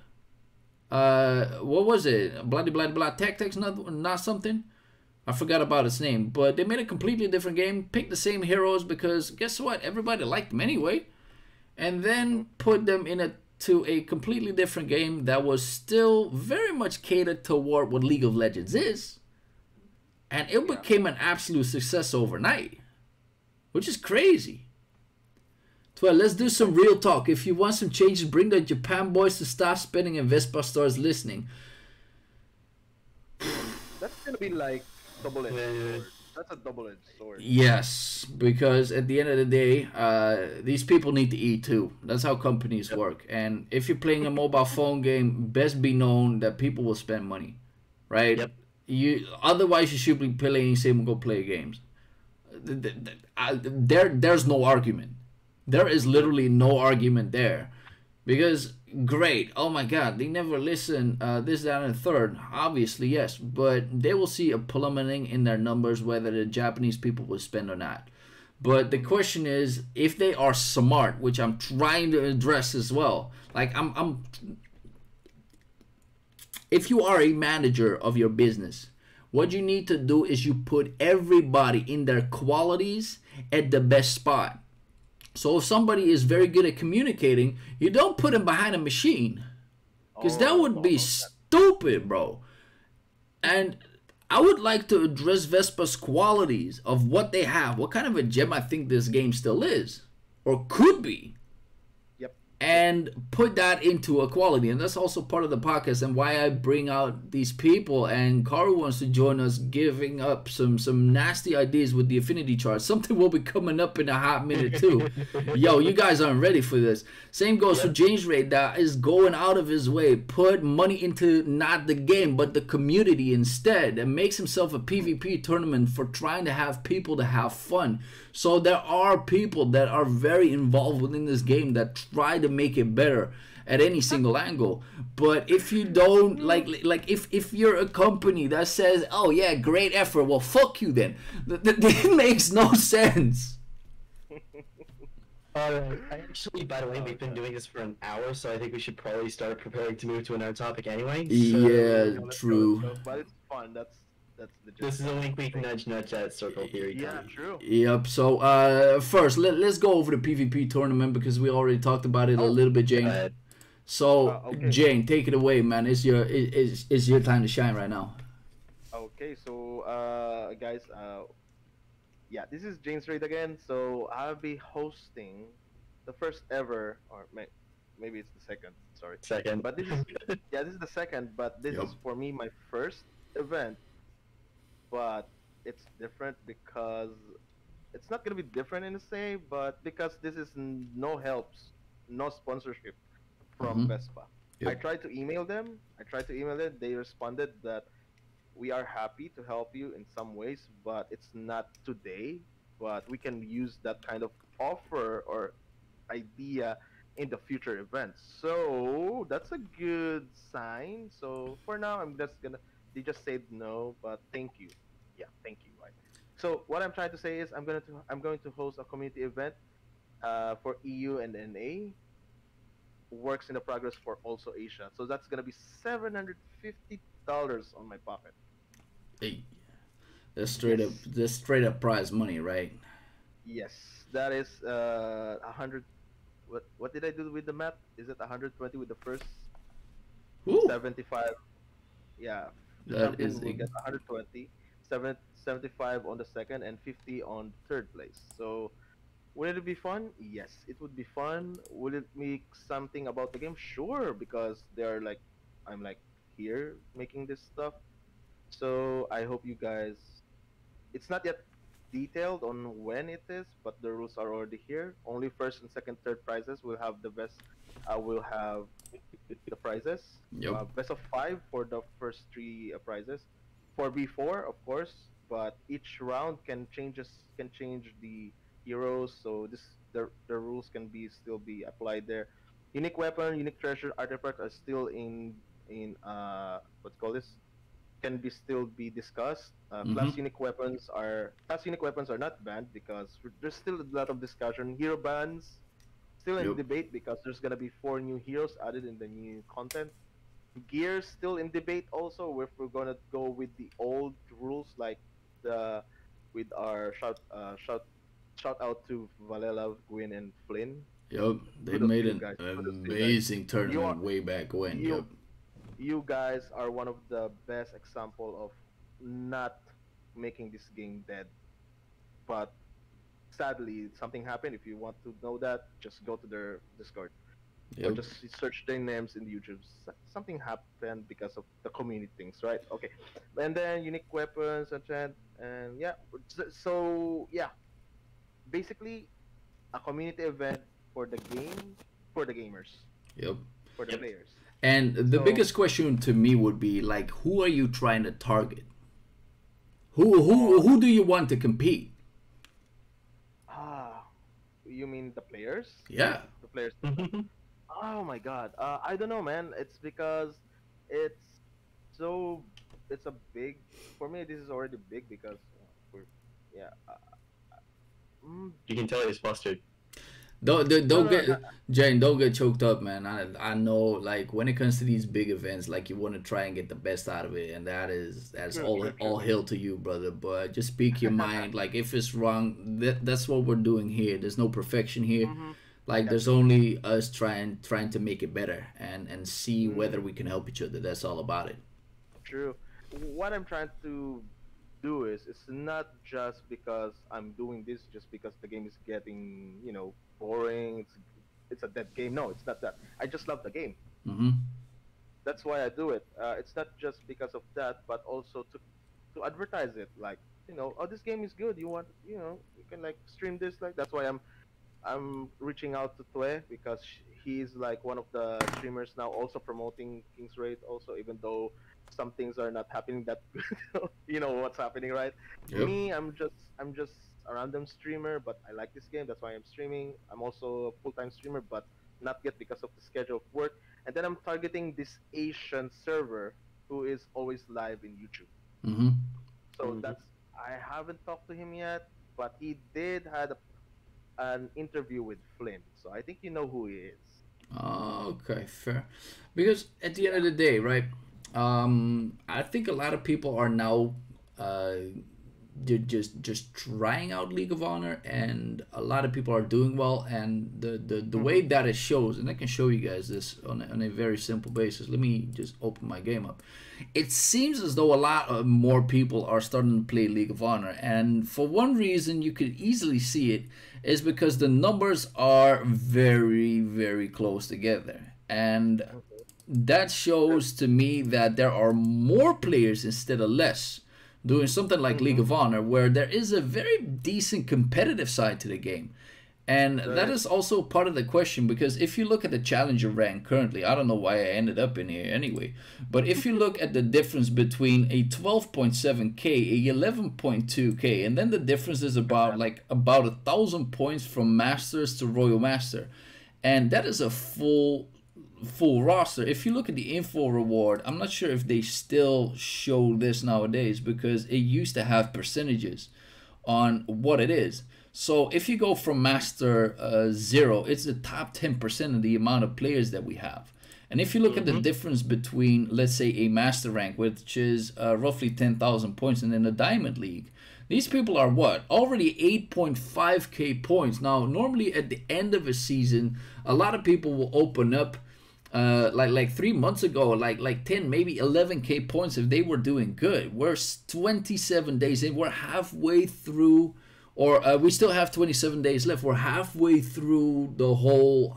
What was it? Blah blah blah. Tactics, not something. I forgot about its name, but they made a completely different game. Picked the same heroes because guess what? Everybody liked them anyway, and then put them to a completely different game that was still very much catered toward what League of Legends is, and it Yeah. became an absolute success overnight, which is crazy. Well, let's do some real talk. If you want some changes, bring the Japan boys to stop spending and Vespa stars listening. That's gonna be like double-edged sword. That's a double-edged sword. Yes, because at the end of the day, these people need to eat too. That's how companies work. And if you're playing a mobile phone game, best be known that people will spend money, right? Yep. You otherwise you should be playing single player games. There's no argument. There is literally no argument there, because great. Oh my God, they never listen. This, that, and the third. Obviously, yes, but they will see a plummeting in their numbers whether the Japanese people will spend or not. But the question is, if they are smart, which I'm trying to address as well. Like I'm if you are a manager of your business, what you need to do is you put everybody in their qualities at the best spot. So if somebody is very good at communicating, you don't put him behind a machine, because that would be stupid, bro. And I would like to address Vespa's qualities of what they have, what kind of a gem I think this game still is, or could be, Yep. and put that into a quality. And that's also part of the podcast and why I bring out these people. And Karu wants to join us, giving up some nasty ideas with the affinity chart. Something will be coming up in a hot minute too. Yo, you guys aren't ready for this. Same goes for Janesraid, that is going out of his way, put money into not the game but the community instead, and makes himself a PvP tournament for trying to have people to have fun. So there are people that are very involved within this game that try to make it better at any single angle. But if you don't like if you're a company that says, oh yeah, great effort, well fuck you then. That makes no sense. Actually, by the way, we've been doing this for an hour, so I think we should probably start preparing to move to another topic anyway. So Yeah, Let's true. go. But it's fun. That's the this is a wink nudge at circle theory Yeah, time. true. Yep. So first let's go over the PvP tournament because we already talked about it a little bit, Jane. But So okay. Jane, take it away, man. It's your time to shine right now. Okay, so guys, yeah, this is Janesraid again. So I'll be hosting the first ever, or maybe it's the second. Sorry, second. but this is yeah, this is the second. But this Yep. is for me my first event. But it's different because it's not gonna be different in a say, but because this is no helps, no sponsorship from Mhm. Vespa. Yep. I tried to email them. They responded that we are happy to help you in some ways, but it's not today. But we can use that kind of offer or idea in the future events. So that's a good sign. So for now, they just said no, but thank you. Yeah, thank you. Right. So what I'm trying to say is I'm going to host a community event for EU and NA, works in the progress for also Asia. So that's gonna be $750 on my pocket. Hey, Yes. that's straight up prize money, right? Yes, that is 100. What did I do with the math? Is it 120 with the first Woo, 75? Yeah, the that champion is will get 120, 75 on the second, and 50 on third place. So would it be fun? Yes, it would be fun. Would it make something about the game? Sure, because they're like, I'm like here making this stuff. So I hope you guys. It's not yet detailed on when it is, but the rules are already here. Only first and second, third prizes will have the best. Will have the prizes. Yep. Best of five for the first three prizes. For B4, of course, but each round can change the heroes. So the rules can be still be applied there. unique weapon, unique treasure, artifacts are still in what's called this can be still be discussed. Mm-hmm. Class unique weapons are not banned because there's still a lot of discussion. Hero bans still in Yep. debate because there's gonna be 4 new heroes added in the new content. Gear still in debate also if we're gonna go with the old rules like the with our shout out to Valela, Gwyn, and Flynn. Yep. They Kudos to made you an guys. Kudos to you guys. amazing You are tournament way back when. Yep. you you guys are one of the best example of not making this game dead. But sadly, something happened. If you want to know that, just go to their Discord or Yep. just search their names in YouTube. Something happened because of the community things, right? Okay, and then unique weapons and yeah. So yeah, basically a community event for the game, for the gamers, Yep. for the players. And the So biggest question to me would be like, who are you trying to target? Who do you want to compete? ah, you mean the players? Yeah. The players. Oh my God. I don't know, man. It's because it's so it's a big for me. This is already big because we're yeah. You can tell he's flustered. Don't No, no, get Jane. Don't get choked up, man. I know, like when it comes to these big events, like you want to try and get the best out of it, and that's True, all true, all true. hail to you, brother. But just speak your mind. Like if it's wrong, that's what we're doing here. There's no perfection here. Mm-hmm. Like Yep. there's only us trying to make it better and see whether Mm, we can help each other. That's all about it. true. What I'm trying to do is it's not just because I'm doing this just because the game is getting boring. It's a dead game. No, it's not that. I just love the game. Mm-hmm. That's why I do it. It's not just because of that, but also to advertise it. Like oh, this game is good. You want you can like stream this. Like that's why I'm reaching out to Tue because he's like one of the streamers now, also promoting King's Raid. Also, even though some things are not happening that good, you know what's happening, right? Yep. Me, I'm just a random streamer, but I like this game. That's why I'm streaming. I'm also a full-time streamer, but not yet because of the schedule of work. And then I'm targeting this Asian server who is always live in YouTube. Mm-hmm. So Mhm. that's I haven't talked to him yet, but he did had an interview with Flynn, so I think you know who he is. Okay, fair. Because at the end of the day, right? I think a lot of people are now uh, they're just trying out League of Honor, and a lot of people are doing well. And the way that it shows, and I can show you guys this on a very simple basis. Let me just open my game up. It seems as though a lot of more people are starting to play League of Honor, and for one reason you could easily see it is because the numbers are very very close together, and that shows to me that there are more players instead of less doing something like League Mm-hmm. of Honor, where there is a very decent competitive side to the game. And that Right. is also part of the question, because if you look at the challenger rank currently, I don't know why I ended up in here anyway, but if you look at the difference between a 12.7k, a 11.2k, and then the difference is about 1,000 points from masters to royal master, and that is a full roster. If you look at the info reward, I'm not sure if they still show this nowadays, because it used to have percentages on what it is. So if you go from master 0, it's the top 10% of the amount of players that we have. And if you look at the difference between, let's say, a master rank, which is roughly 10,000 points, and then a diamond league, these people are what? Already 8.5k points. Now, normally at the end of a season, a lot of people will open up like 3 months ago, like 10, maybe 11k points if they were doing good. We're 27 days in. We're halfway through, or we still have 27 days left. We're halfway through the whole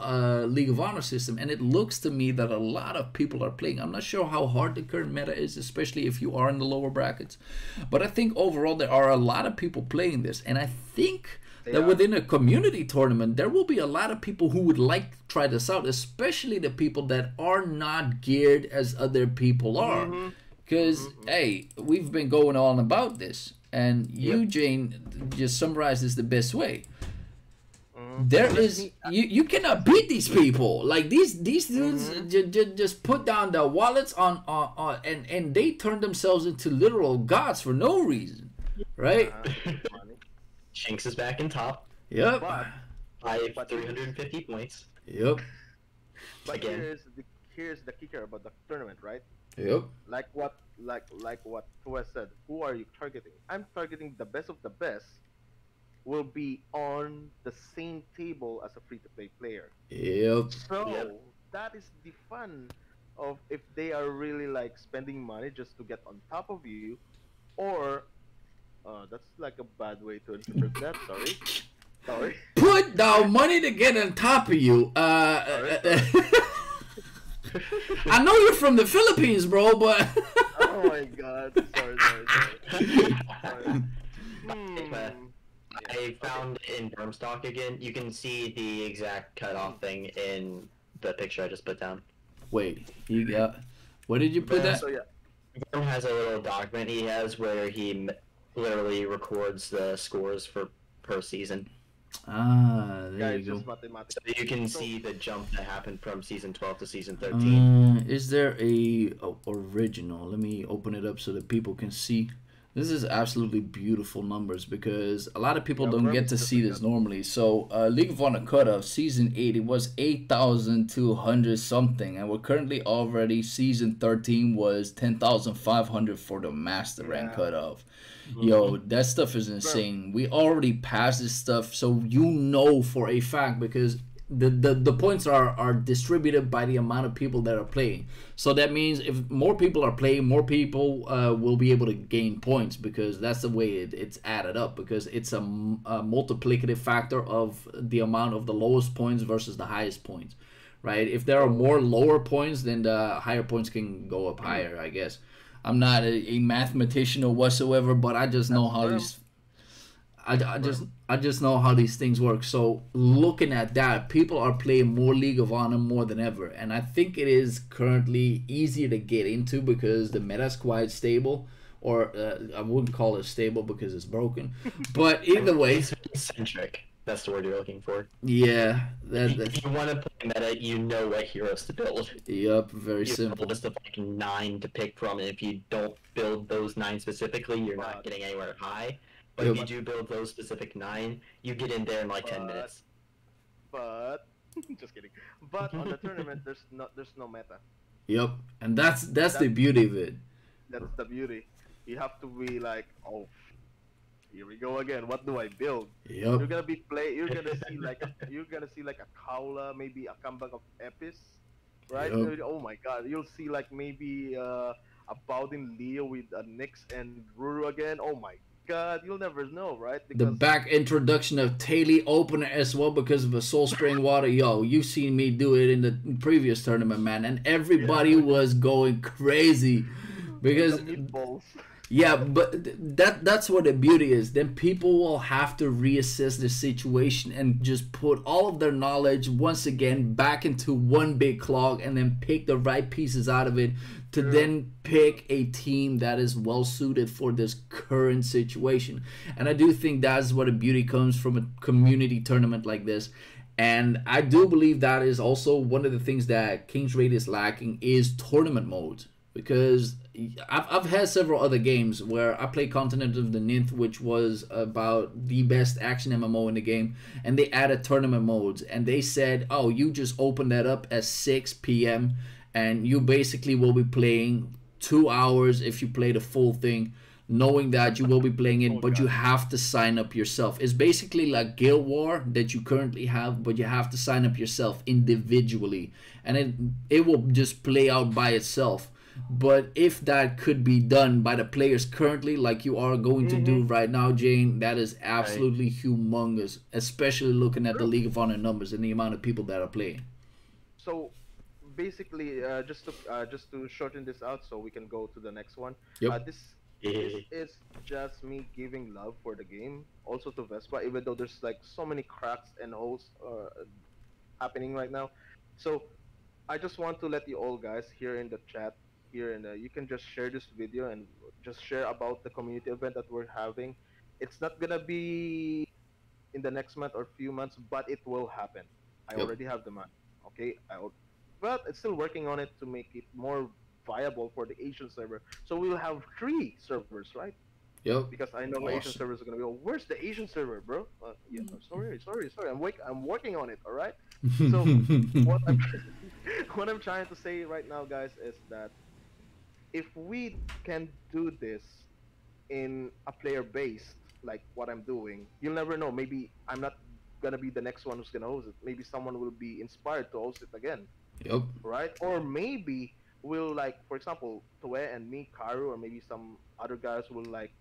League of Honor system, and it looks to me that a lot of people are playing. I'm not sure how hard the current meta is, especially if you are in the lower brackets, but I think overall there are a lot of people playing this, and I think that are. within a community tournament, there will be a lot of people who would like to try this out, especially the people that are not geared as other people are. Because, hey, we've been going on about this, and you, Jane, just summarized this the best way. there is Honestly, you cannot beat these people. Like these dudes just put down their wallets on and they turn themselves into literal gods for no reason, right? to get money. Shanks is back in top Yep, But by but here's 350 points yep, but again. here's the kicker about the tournament, right? yep, Like what Tuas said. Who are you targeting? I'm targeting the best of the best will be on the same table as a free-to-play player. yep. Yep. So that is the fun of if they are really like spending money just to get on top of you, or that's like a bad way to interpret that. Sorry, sorry, Put down money to get on top of you. sorry. I know you're from the Philippines, bro, but Oh my God! Sorry. Hmm. Yeah. I found in Darmstock again. You can see the exact cutoff thing in the picture I just put down. wait, you got. Where did you put that? So yeah. Worm has a little document he has where he literally records the scores for per season. Ah, Yeah, there it's you just go. mathematics. So you can So see the jump that happened from season 12 to season 13. Is there a original? Let me open it up so that people can see. This is absolutely beautiful numbers because a lot of people yeah, don't Worm get is to just see like this that. normally. So, League of Honor cutoff season 8, it was 8,200 something, and we're currently already season 13 was 10,500 for the master rank Yeah, cutoff. Yo, Mm-hmm. that stuff is Worm. insane. We already passed this stuff, so you know for a fact because the points are distributed by the amount of people that are playing. So that means if more people are playing, more people will be able to gain points because that's the way it's added up because it's a multiplicative factor of the amount of the lowest points versus the highest points, right? If there are So more lower points, then the higher points can go up higher, I guess. I'm not a mathematician or whatsoever, but I just know that's how Worm. these I just Worm. I just know how these things work. So looking at that, people are playing more League of Honor more than ever, and I think it is currently easier to get into because the meta is quite stable. Or I wouldn't call it stable because it's broken, but either way, It's eccentric. That's the word you're looking for. yeah, If you want to play meta, you know what heroes to build. yep, very You have a simple. list of like 9 to pick from, and if you don't build those 9 specifically, you're not But getting anywhere high. But if Yep, you do build those specific 9, you get in there in like 10 but minutes. but just kidding. But on the tournament, there's no meta. yep, and that's the That's beauty of it. that's the beauty. You have to be like, oh, here we go again. What do I build? Yep, You're gonna be play. You're gonna see like a Kaula, maybe a comeback of Epis, right? yep. Oh my God, you'll see like maybe a Bowden Leo with a Nyx and Ruru again. Oh my God, you'll never know, right? The Because back introduction of Taily opener as well because of a Soul Spring Water. Yo, you seen me do it in the previous tournament, man, and everybody was going crazy with the because meatballs. yeah, but that's what the beauty is. Then people will have to reassess the situation and just put all of their knowledge once again back into one big clog and then pick the right pieces out of it to True. then pick a team that is well suited for this current situation. And I do think that's where the beauty comes from a community tournament like this. And I do believe that is also one of the things that King's Raid is lacking is tournament modes because I've had several other games where I played Continent of the Ninth, which was about the best action MMO in the game, and they added tournament modes, and they said, "Oh, you just open that up at 6 p.m. and you basically will be playing 2 hours if you play the full thing." Knowing that you will be playing it, Oh but you God. have to sign up yourself. It's basically like Guild War that you currently have, but you have to sign up yourself individually, and it will just play out by itself. But if that could be done by the players currently, like you are going to do Mm-hmm. right now, Jane, that is Right. absolutely humongous, especially looking at the True. League of Honor numbers and the amount of people that are playing. So basically, just to shorten this out, so we can go to the next one. Yep. This is just me giving love for the game, also to Vespa, even though there's like so many cracks and holes happening right now. So I just want to let you all guys here in the chat here, and you can just share this video and just share about the community event that we're having. It's not gonna be in the next month or few months, but it will happen. I Yep. already have the money. Okay, but it's still working on it to make it more viable for the Asian server. So we'll have 3 servers, right? Yep. Because I know Asian Awesome. servers are gonna go. Where's the Asian server, bro? Yeah, sorry. I'm working on it. All right. So what I'm what I'm trying to say right now, guys, is that if we can do this in a player based like what I'm doing, you'll never know. Maybe I'm not gonna be the next one who's gonna host it. Maybe someone will be inspired to host it again, Yep. right? Or maybe we'll like, for example, Toe and me, Karu, or maybe some other guys will like,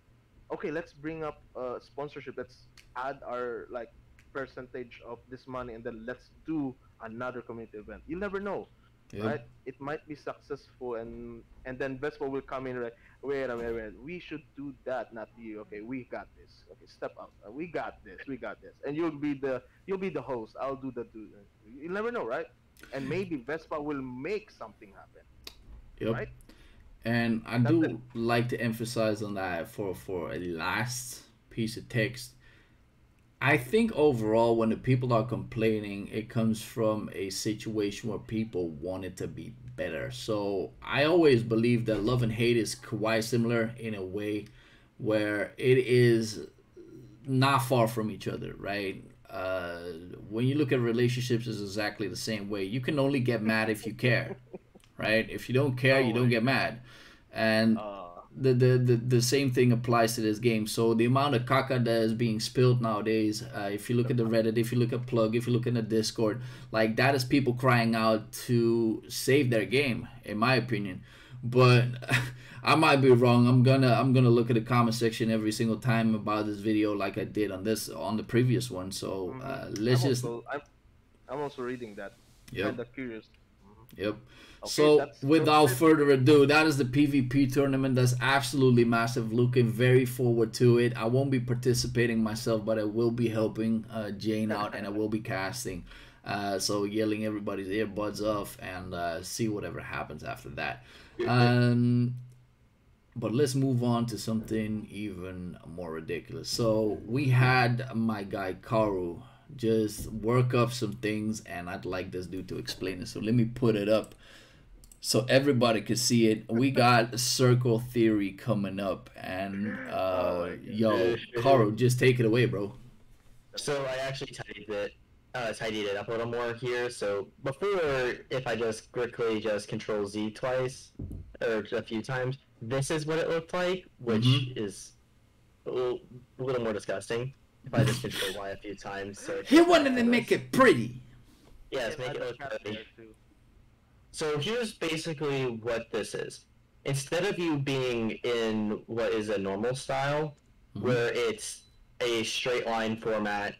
okay, let's bring up sponsorship. Let's add our like percentage of this money, and then let's do another community event. You'll never know, Yep. right? It might be successful, and then Vespa will come in, right? Wait a minute, we should do that, not you. Okay, we got this. Okay, step up. We got this. We got this. And you'll be the host. I'll do the do. You'll never know, right? And maybe Vespa will make something happen, Yep. right? And I That's it. do like to emphasize on that for a last piece of text. I think overall, when the people are complaining, it comes from a situation where people want it to be better. So I always believe that love and hate is quite similar in a way where it is not far from each other, right? When you look at relationships, it's exactly the same way. You can only get mad if you care, right? If you don't care, you Oh don't my get god. mad. And the same thing applies to this game. So the amount of caca that is being spilled nowadays, if you look at the Reddit, if you look at Plug, if you look in the Discord, like that is people crying out to save their game, in my opinion. But I might be wrong. I'm gonna look at the comment section every single time about this video, like I did on the previous one. So Mm-hmm. let's just I'm also reading that. yep. Kind of curious. Yep. Okay, So that's without it. further ado, that is the PvP tournament. That's absolutely massive. Looking very forward to it. I won't be participating myself, but I will be helping Jane out, and I will be casting. So yelling everybody's earbuds off and see whatever happens after that. Um, but let's move on to something even more ridiculous. So we had my guy Karu just work up some things, and I'd like this dude to explain it. So let me put it up so everybody could see it. We got circle theory coming up, and Oh my yo, god. Karu, just take it away, bro. So I actually tidied it up a little more here. So before, if I just quickly just Control Z twice or a few times, this is what it looked like, which is a little more disgusting. If I just Control Y a few times, so He wanted to make it pretty. yes, make Add it the look cat pretty. there too. So here's basically what this is. Instead of you being in what is a normal style, where it's a straight line format,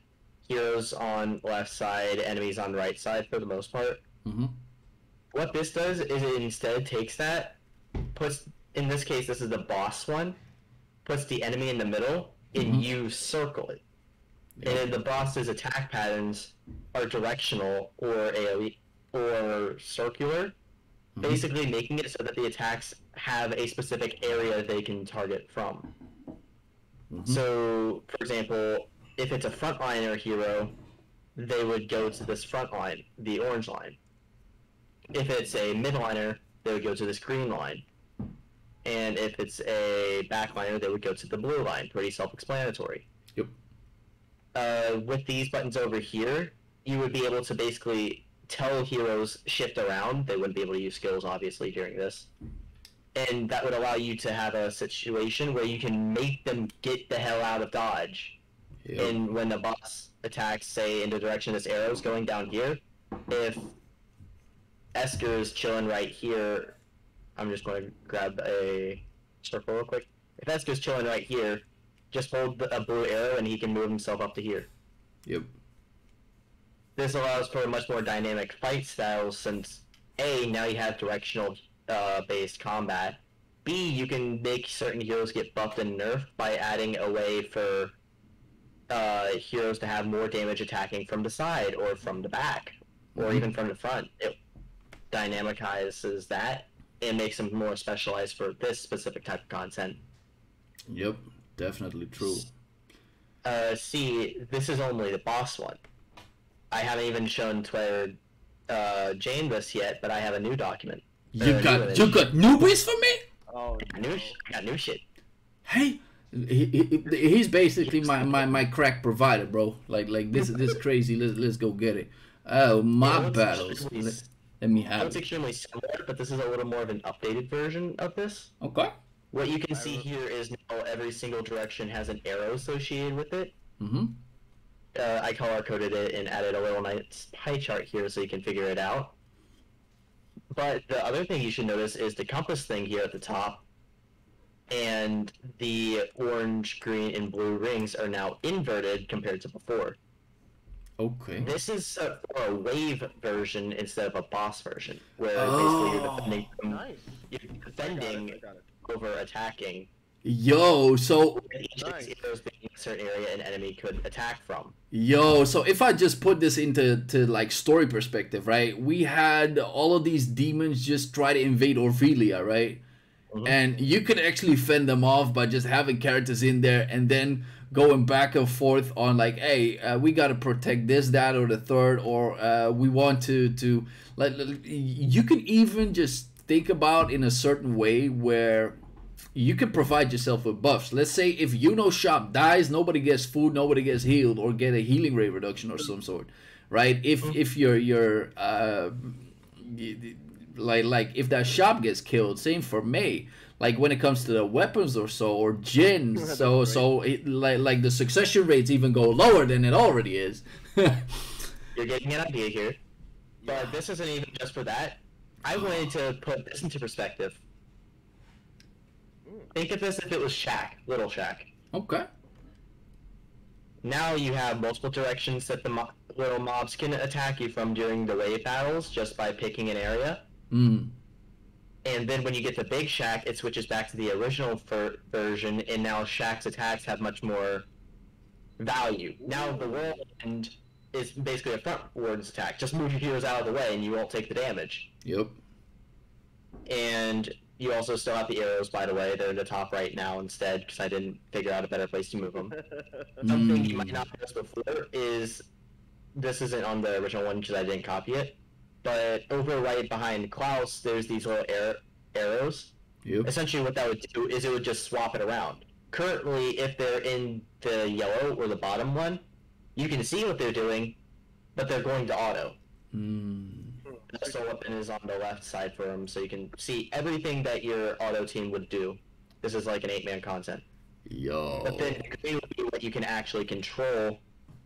heroes on left side, enemies on right side for the most part, Mm-hmm. what this does is it instead takes that, puts, in this case this is the boss one, puts the enemy in the middle, and you circle it. And then the boss's attack patterns are directional or AoE or circular, basically making it so that the attacks have a specific area they can target from. So, for example, if it's a frontliner hero, they would go to this front line, the orange line. If it's a midliner, they would go to this green line. And if it's a backliner, they would go to the blue line. Pretty self-explanatory. Yep. With these buttons over here, you would be able to basically tell heroes shift around. They wouldn't be able to use skills, obviously, during this. And that would allow you to have a situation where you can make them get the hell out of dodge. Yep. And when the boss attacks, say, in the direction this arrow is going down here, if Esker's chilling right here, I'm just going to grab a circle real quick. If Esker's chilling right here, just hold a blue arrow and he can move himself up to here. Yep. This allows for a much more dynamic fight styles since A, now you have directional based combat. B, you can make certain heroes get buffed and nerfed by adding a way for heroes to have more damage attacking from the side or from the back or even from the front. It dynamicizes that and makes them more specialized for this specific type of content. Yep. Definitely true. see, this is only the boss one. I haven't even shown Twitter Jane this yet, but I have a new document. You got newbies for me? Oh, no. Got new shit. Hey, he's basically my crack provider, bro. Like this crazy. Let's go get it. Oh, my battles. Let me have It's it. extremely similar, but this is a little more of an updated version of this. Okay. What you can see here is now every single direction has an arrow associated with it. Mm-hmm. I color-coded it and added a little nice pie chart here so you can figure it out. But the other thing you should notice is the compass thing here at the top, and the orange, green, and blue rings are now inverted compared to before. Okay. This is for a wave version instead of a boss version, where basically you're defending I got it. over attacking. Yo, so Each of these arrows being a certain area an enemy could attack from. so if I just put this into like story perspective, right? We had all of these demons just try to invade Orphelia, right? Mhm. And you could actually fend them off by just having characters in there and then going back and forth on like, hey, we got to protect this, that, or the third, or we want to like you can even just think about in a certain way where you can provide yourself with buffs. Let's say if shop dies, nobody gets food, nobody gets healed, or get a healing rate reduction or some sort, right? If you're like if that shop gets killed, same for May. Like when it comes to the weapons or so, or Jin, so it, like the succession rates even go lower than it already is. You're getting an idea here, but this isn't even just for that. I wanted to put this into perspective. Think of this if it was Shaq, Little Shaq. Okay. Now you have multiple directions that the little mobs can attack you from during the wave battles just by picking an area. Mm. And then when you get to Big Shaq, it switches back to the original version, and now Shaq's attacks have much more value. Now the whirlwind is basically a frontwards attack. Just move your heroes out of the way and you won't take the damage. Yep. And you also still have the arrows, by the way. They're in the top right now instead, because I didn't figure out a better place to move them. Something you might not notice before is, this isn't on the original one because I didn't copy it, but over right behind Klaus, there's these little arrows. Yep. Essentially what that would do is it would just swap it around. Currently, if they're in the yellow or the bottom one, you can see what they're doing, but they're going to auto. Mm. The soul weapon is on the left side for them, so you can see everything that your auto team would do. This is like an 8-man content. Yo. But then the green would be what you can actually control,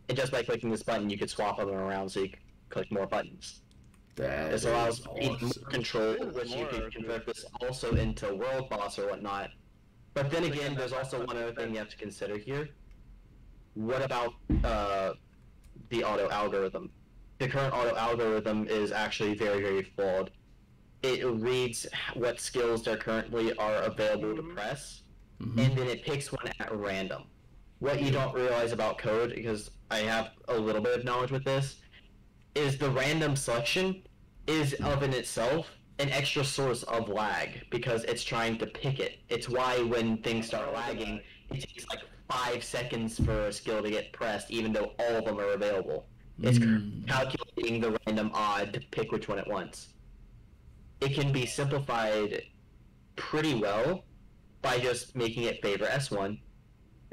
and just by clicking this button, you could swap them around so you can click more buttons. This allows even more control, which you can convert this also into world boss or whatnot. But then again, there's also one other thing you have to consider here. What about the auto algorithm? The current auto algorithm is actually very, very flawed. It reads what skills there currently are available to press, and then it picks one at random. What you don't realize about code, because I have a little bit of knowledge with this, is the random selection is of in itself an extra source of lag, because it's trying to pick it. It's why when things start lagging, it takes like 5 seconds for a skill to get pressed, even though all of them are available. It's calculating the random odd to pick which one it wants. It can be simplified pretty well by just making it favor S1.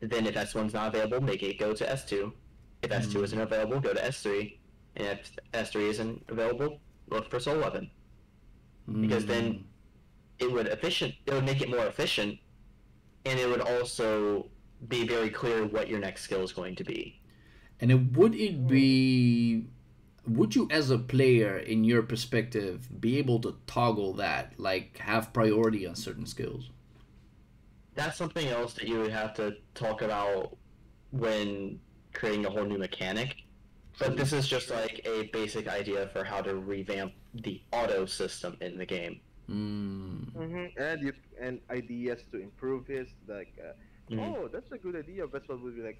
Then if S1's not available, make it go to S2. If S2 isn't available, go to S3. And if S3 isn't available, look for soul weapon. Because then it would make it more efficient, and it would also be very clear what your next skill is going to be. And would you as a player, in your perspective, be able to toggle that, like have priority on certain skills? That's something else that you would have to talk about when creating a whole new mechanic. But this is just like a basic idea for how to revamp the auto system in the game. And ideas to improve his, like, oh, that's a good idea. Vespa would be like,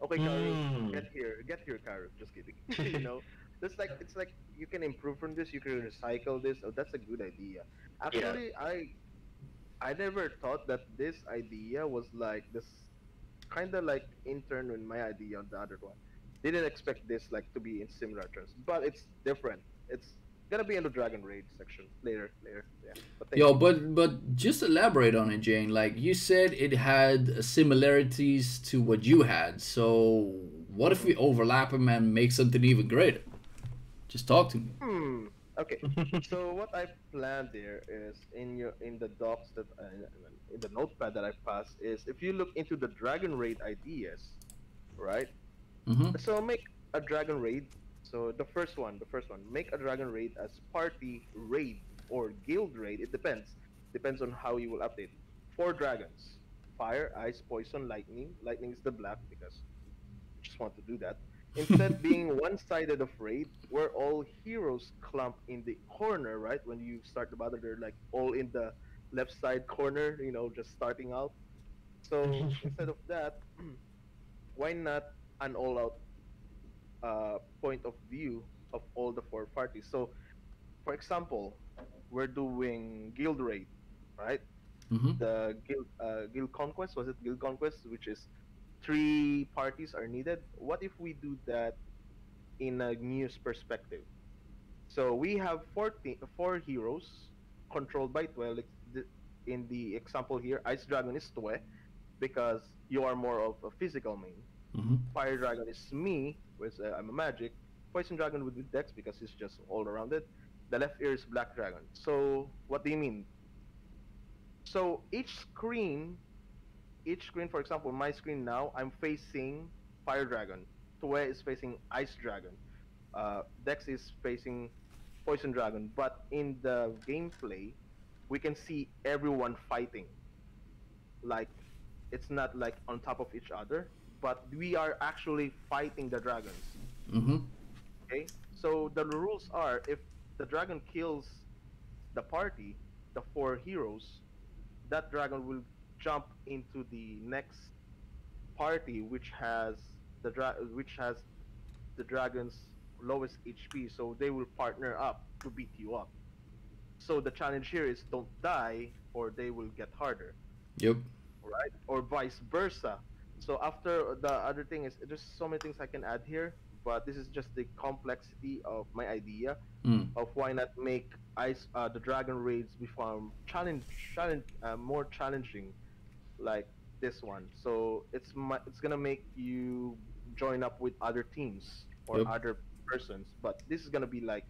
okay, Karu, get here, Karu. Just kidding. You know, it's like you can improve from this. You can recycle this. Oh, that's a good idea. Actually, I never thought that this idea was like this kind of like intern with my idea on the other one. They didn't expect this like to be in similar terms, but it's different. It's gonna be in the Dragon Raid section later. Yeah, but thank Yo, you. but just elaborate on it, Jane. Like you said, it had similarities to what you had. So what if Mm-hmm. we overlap them and make something even greater? Just talk to me. Okay. So what I planned there is in the docs that in the notepad that I passed is if you look into the Dragon Raid ideas, right? Mm-hmm. So make a Dragon Raid. So the first one, make a Dragon Raid as party raid or guild raid. It depends on how you will update. Four dragons: fire, ice, poison, lightning. Lightning is the black because just want to do that. Instead being one-sided of raid, where all heroes clump in the corner, right? When you start the battle, they're like all in the left side corner, just starting out. So instead of that, why not an all-out point of view of all the four parties? So, for example, we're doing guild raid, right? Mm-hmm. The guild conquest, was it guild conquest, which is three parties are needed. What if we do that in a news perspective? So we have four heroes controlled by Tue. In the example here, Ice Dragon is Tue because you are more of a physical main. Mm-hmm. Fire Dragon is me, which I'm a magic. Poison Dragon with Dex because he's just all rounded. The left ear is Black Dragon. So what do you mean? So each screen, for example, my screen now, I'm facing Fire Dragon. Tue is facing Ice Dragon. Dex is facing Poison Dragon. But in the gameplay, we can see everyone fighting. Like, it's not like on top of each other, but we are actually fighting the dragons. Mm-hmm. Okay? So the rules are if the dragon kills the party, the four heroes, that dragon will jump into the next party which has the dragon's lowest HP, so they will partner up to beat you up. So the challenge here is don't die or they will get harder, Yep. right? Or vice versa. So after the other thing is there's so many things I can add here, but this is just the complexity of my idea Mm. of why not make the dragon raids become more challenging like this one. So it's gonna make you join up with other teams or Yep. other persons, but this is gonna be like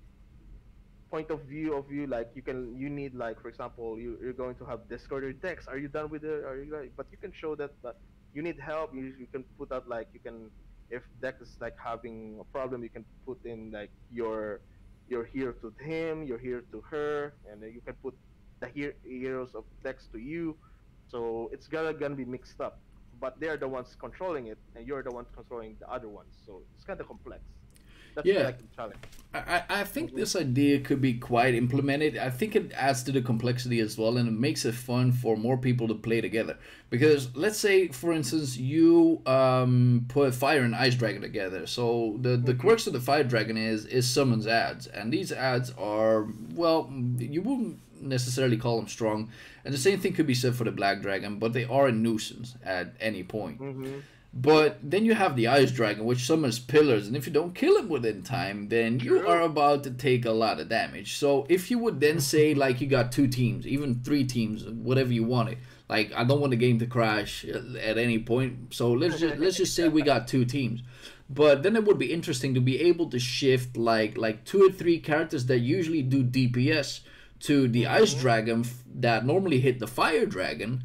point of view of you, like you need, like, for example, you're going to have Discord or Dex. Are you done with it? Are you like, but you can show that you need help. You can put out, like, you can, if Dex is like having a problem, you can put in like you're here to him, you're here to her, and then you can put the heroes of Dex to you. So it's gonna be mixed up, but they're the ones controlling it and you're the ones controlling the other ones, so it's kind of complex. That's Yeah. like the challenge. I think Mhm. this idea could be quite implemented. I think it adds to the complexity as well, and it makes it fun for more people to play together. Because let's say, for instance, you put Fire and Ice Dragon together. So the quirks of the Fire Dragon is summons ads, and these ads are, well, you wouldn't necessarily call them strong. And the same thing could be said for the Black Dragon, but they are a nuisance at any point. Mm-hmm. But then you have the Ice Dragon, which summons pillars, and if you don't kill him within time, then you True. are about to take a lot of damage. So if you would then say, like, you got 2 teams, even 3 teams, whatever you wanted. Like, I don't want the game to crash at any point, so let's just say we got 2 teams. But then it would be interesting to be able to shift like 2 or 3 characters that usually do DPS to the Ice Dragon that normally hit the Fire Dragon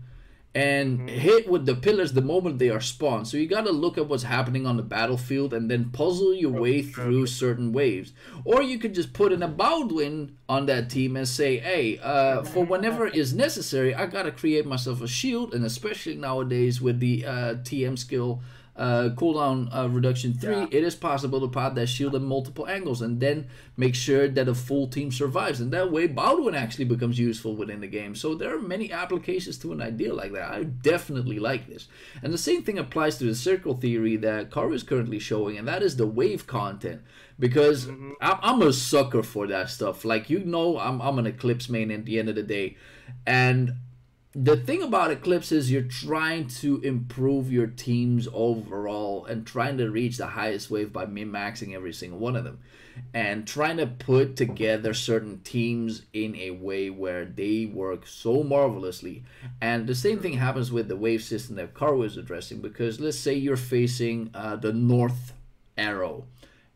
and hit with the pillars the moment they are spawned. So you gotta look at what's happening on the battlefield and then puzzle your way through certain waves. Or you could just put in a Baldwin on that team and say, hey, for whenever is necessary, I gotta create myself a shield, and especially nowadays with the TM skill cooldown reduction 3, Yeah. it is possible to pop that shield at multiple angles and then make sure that a full team survives, and that way Baldwin actually becomes useful within the game. So there are many applications to an idea like that. I definitely like this, and the same thing applies to the circle theory that Karu is currently showing, and that is the wave content, because I'm a sucker for that stuff. Like, I'm an Eclipse main at the end of the day, and the thing about Eclipse is you're trying to improve your teams overall and trying to reach the highest wave by min-maxing every single one of them and trying to put together certain teams in a way where they work so marvelously. And the same thing happens with the wave system that Carl was addressing, because let's say you're facing the north arrow,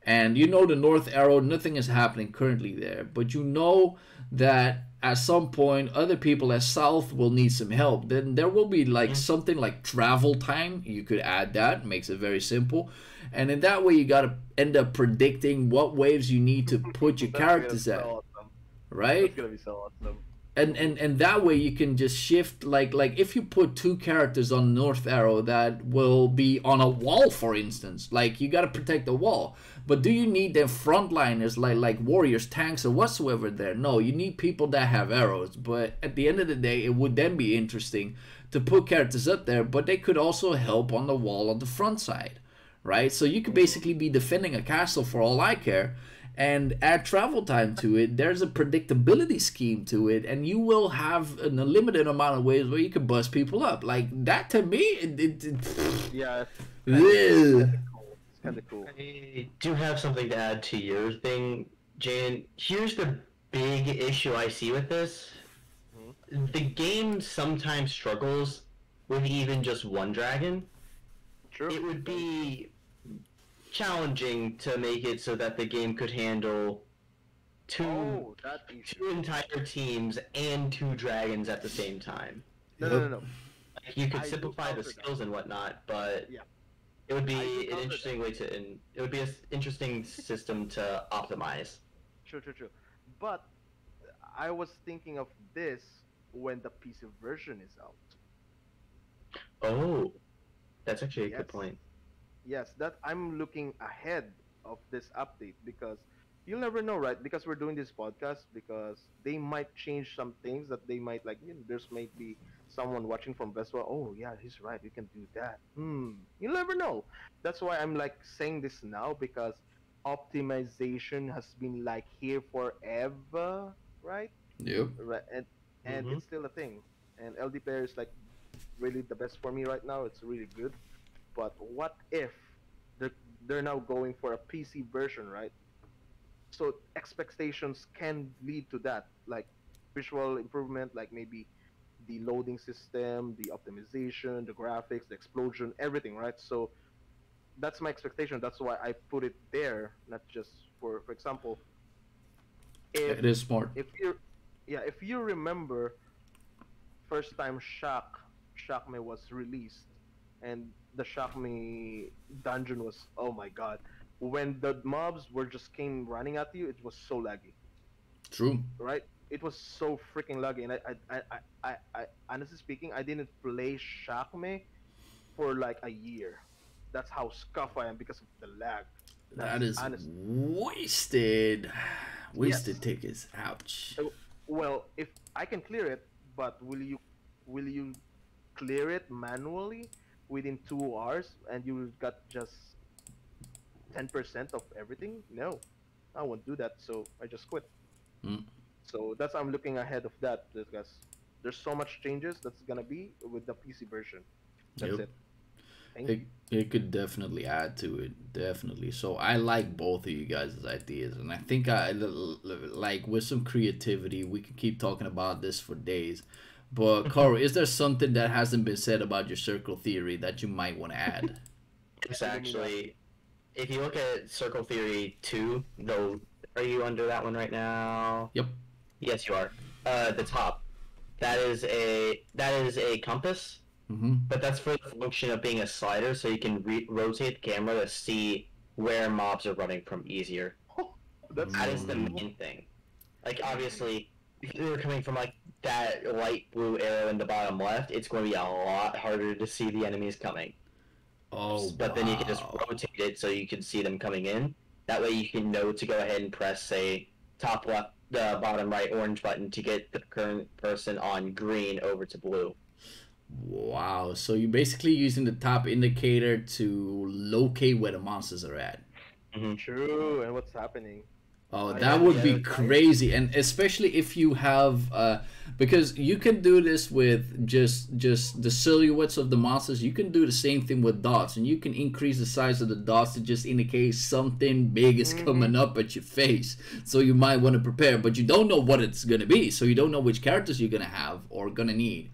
and you know the north arrow, nothing is happening currently there, but you know that at some point other people at south will need some help. Then there will be like something like travel time. You could add that, makes it very simple, and in that way you got to end up predicting what waves you need to put your characters at, right? That's gonna be so awesome. And that way you can just shift, like if you put two characters on north arrow that will be on a wall, for instance, like you got to protect the wall, but do you need them frontliners like warriors, tanks, or whatsoever there? No, you need people that have arrows. But at the end of the day, it would then be interesting to put characters up there, but they could also help on the wall on the front side, right? So you could basically be defending a castle for all I care, and add travel time to it. There's a predictability scheme to it, and you will have an unlimited amount of ways where you can bust people up. Like that, to me, Yeah, Ugh. it's kind of cool. I do have something to add to your thing, Jane. Here's the big issue I see with this. The game sometimes struggles with even just one dragon. True. It would be challenging to make it so that the game could handle two That issue. two entire teams and two dragons at the same time. No. Like, you could I do simplify the counter that. skills and whatnot, but Yeah. it would I do be an counter interesting way to. It would be an interesting system to optimize. True. But I was thinking of this when the PC version is out. Oh, that's actually a Yes. good point. Yes, that I'm looking ahead of this update, because you'll never know, right? Because we're doing this podcast, because they might change some things that they might like. There's might be someone watching from Vespa. Oh yeah, he's right. We can do that. You'll never know. That's why I'm like saying this now, because optimization has been like here forever, right? Yep. Right, and Mhm. it's still a thing. And LD player is like really the best for me right now. It's really good. But what if they're now going for a PC version, right? So expectations can lead to that, like visual improvement, like maybe the loading system, the optimization, the graphics, the explosion, everything, right? So that's my expectation. That's why I put it there, not just for example, if It is smart. if you if you remember first time Shock Me was released, and the Shock Me dungeon was, oh my god, when the mobs were just came running at you, it was so laggy, True. right? It was so freaking laggy, and I honestly speaking, I didn't play Shock Me for like a year. That's how scuffed I am because of the lag. That That's is honest. wasted. Wasted Yes. tickets. Ouch. Well, if I can clear it, but will you clear it manually within 2 hours, and you got just 10% of everything? No, I won't do that. So I just quit. Mm. So that's I'm looking ahead of that, because there's so much changes that's gonna be with the PC version. That's Yep. it. Thank you. It could definitely add to it, definitely. So I like both of you guys' ideas, and I think like with some creativity, we could keep talking about this for days. But Carl, is there something that hasn't been said about your circle theory that you might want to add? It's actually, if you look at Circle Theory 2, though, are you under that one right now? Yep. Yes, you are. The top. That is a compass, Mm-hmm. but that's for the function of being a slider, so you can rotate the camera to see where mobs are running from easier. That's That is the main thing. Like, obviously, if you're coming from, like, that light blue arrow in the bottom left, it's going to be a lot harder to see the enemies coming. Oh, But then you can just wow. rotate it so you can see them coming in. That way you can know to go ahead and press, say, top left, the bottom right orange button to get the current person on green over to blue. Wow. So you're basically using the top indicator to locate where the monsters are at. true. And what's happening? Oh, I that have would the be other side. crazy, and especially if you have because you can do this with just the silhouettes of the monsters. You can do the same thing with dots, and you can increase the size of the dots to just indicate something big is coming up at your face. So you might want to prepare, but you don't know what it's gonna be, so you don't know which characters you're gonna have or gonna need.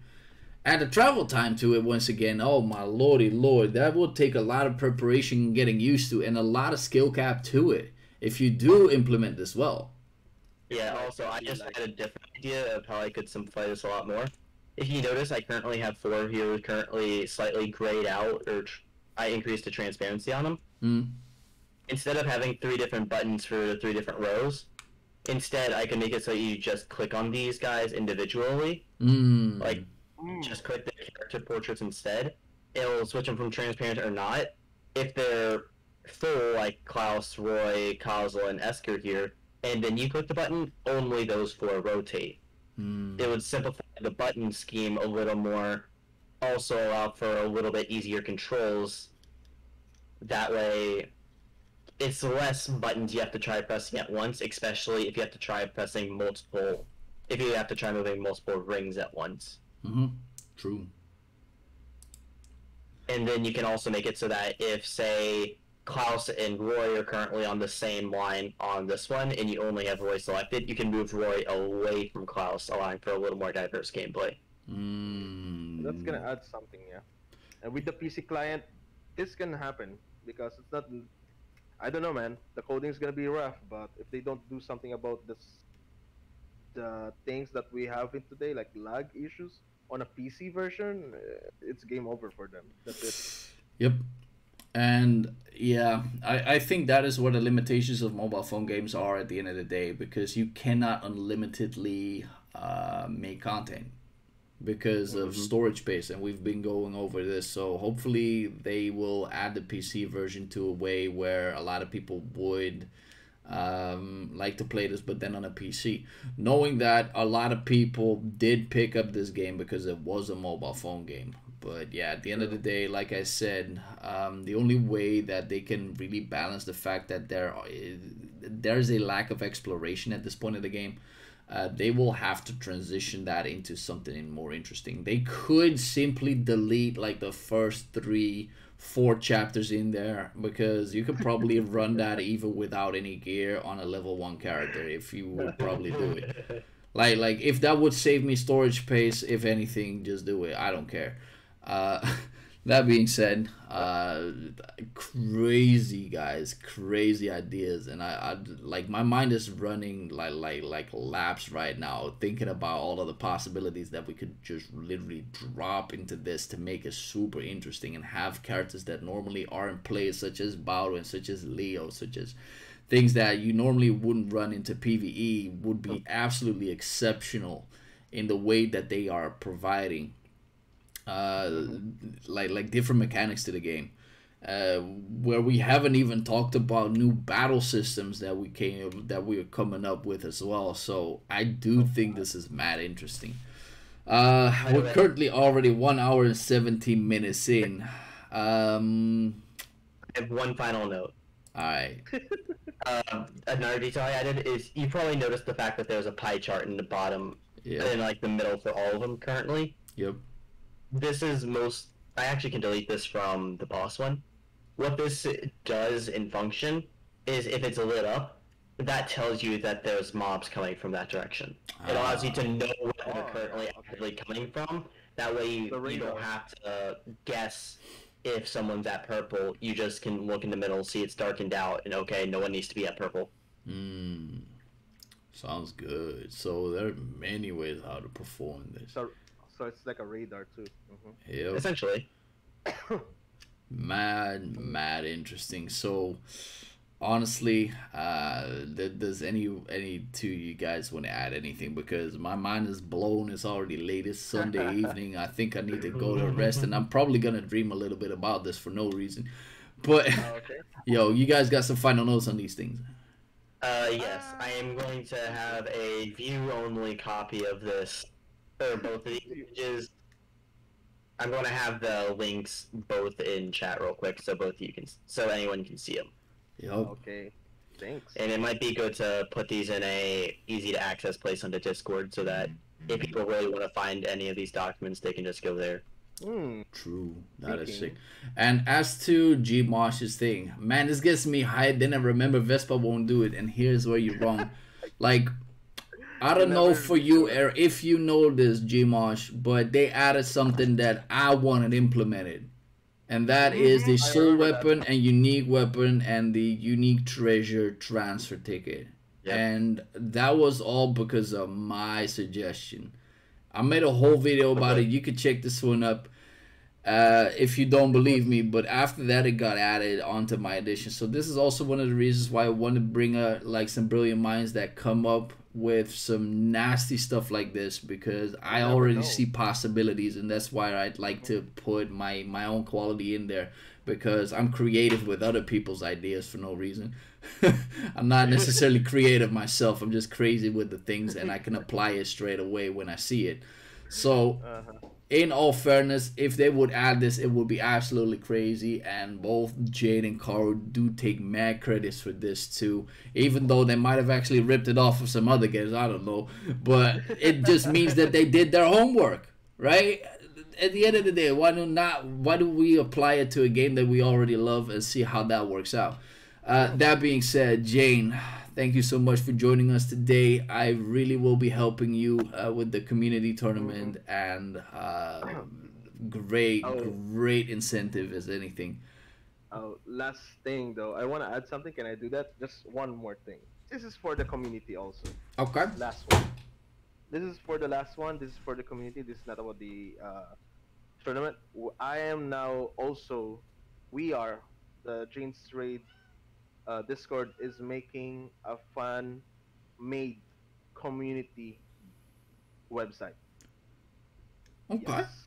And the travel time to it, once again, oh my lordy lord, that will take a lot of preparation and getting used to, and a lot of skill cap to it if you do implement this well. Yeah, also, I just had a different idea of how I could simplify this a lot more. If you notice, I currently have 4 here currently slightly grayed out, or I increased the transparency on them. Mm. Instead of having 3 different buttons for the 3 different rows, instead I can make it so you just click on these guys individually. Like, just click the character portraits instead. It'll switch them from transparent or not. If they're full, like Klaus, Roy, Kozl, and Esker here, and then you click the button, only those 4 rotate. It would simplify the button scheme a little more, also allow for a little bit easier controls. That way, it's less buttons you have to try pressing at once, especially if you have to try pressing multiple, if you have to try moving multiple rings at once. True. And then you can also make it so that if, say, Klaus and Roy are currently on the same line on this one, and you only have Roy selected, you can move Roy away from Klaus, allowing for a little more diverse gameplay. That's gonna add something, yeah. And with the PC client, this can happen because it's not. I don't know, man. The coding's gonna be rough, but if they don't do something about this, the things that we have in today, like lag issues on a PC version, it's game over for them. That's it. Yep. And yeah, I think that is what the limitations of mobile phone games are at the end of the day, because you cannot unlimitedly make content because of storage space, and we've been going over this. So hopefully they will add the PC version to a way where a lot of people would like to play this, but then on a PC, knowing that a lot of people did pick up this game because it was a mobile phone game. But yeah, at the end of the day, like I said, the only way that they can really balance the fact that there's a lack of exploration at this point of the game, they will have to transition that into something more interesting. They could simply delete like the first 3-4 chapters in there, because you could probably run that even without any gear on a level 1 character if you would probably do it. Like if that would save me storage space, if anything, just do it. I don't care. That being said, crazy guys, crazy ideas, and I like, my mind is running like laps right now, thinking about all of the possibilities that we could just literally drop into this to make it super interesting and have characters that normally aren't played, such as Baldwin, such as Leo, such as things that you normally wouldn't run into PvE, would be absolutely exceptional in the way that they are providing like different mechanics to the game, where we haven't even talked about new battle systems that we're coming up with as well. So I do think this is mad interesting. We're currently already 1 hour and 17 minutes in. I have one final note. Alright. Another detail I added is, you probably noticed the fact that there's a pie chart in the bottom and like the middle for all of them currently. Yep. This is I actually can delete this from the boss one. What this does in function is, if it's lit up, that tells you that there's mobs coming from that direction. It allows you to know where they're currently actively coming from. That way you don't have to guess if someone's at purple. You just can look in the middle, see it's darkened out, and okay, no one needs to be at purple. Sounds good. So there are many ways how to perform this. So it's like a radar too. Yep. Essentially. Mad interesting. So honestly, does any two of you guys want to add anything? Because my mind is blown. It's already late. It's Sunday evening. I think I need to go to rest, and I'm probably gonna dream a little bit about this for no reason. But yo, you guys got some final notes on these things? Yes, I am going to have a view-only copy of this, or both of these images. I'm going to have the links both in chat real quick, so so anyone can see them. Yep. Okay, thanks. And it might be good to put these in a easy-to-access place on the Discord, so that if people really want to find any of these documents, they can just go there. Hmm. True, that is sick. Thinking. And as to Gmosh's thing, man, this gets me hyped. Then I remember Vespa won't do it, and here's where you're wrong. Like, I You don't know never for you do it. or if you know this, Gmosh, but they added something that I wanted implemented, and that is the I soul remember that. weapon and unique weapon and the unique treasure transfer ticket. Yep. And that was all because of my suggestion. I made a whole video about it. You could check this one up if you don't It believe was. me. But after that, it got added onto my edition. So this is also one of the reasons why I want to bring like some brilliant minds that come up with some nasty stuff like this, because You I never already know. see possibilities, and that's why I'd like to put my own quality in there, because I'm creative with other people's ideas for no reason. I'm not necessarily creative myself. I'm just crazy with the things, and I can apply it straight away when I see it. So Uh-huh. in all fairness, if they would add this, it would be absolutely crazy. And both Jade and Caro do take mad credits for this too, even though they might have actually ripped it off of some other games. I don't know, but it just means that they did their homework, right? At the end of the day, why do not? Why do we apply it to a game that we already love and see how that works out? That being said, Jane, thank you so much for joining us today. I really will be helping you with the community Mhm. tournament, and great, Oh, great incentive as anything. oh, last thing though. I want to add something. Can I do that? Just one more thing. This is for the community also. Okay. Last one. This is for the last one. This is for the community. This is not about the tournament. I am now also. We are the Janesraid Discord is making a fan made community website. Okay. Yes.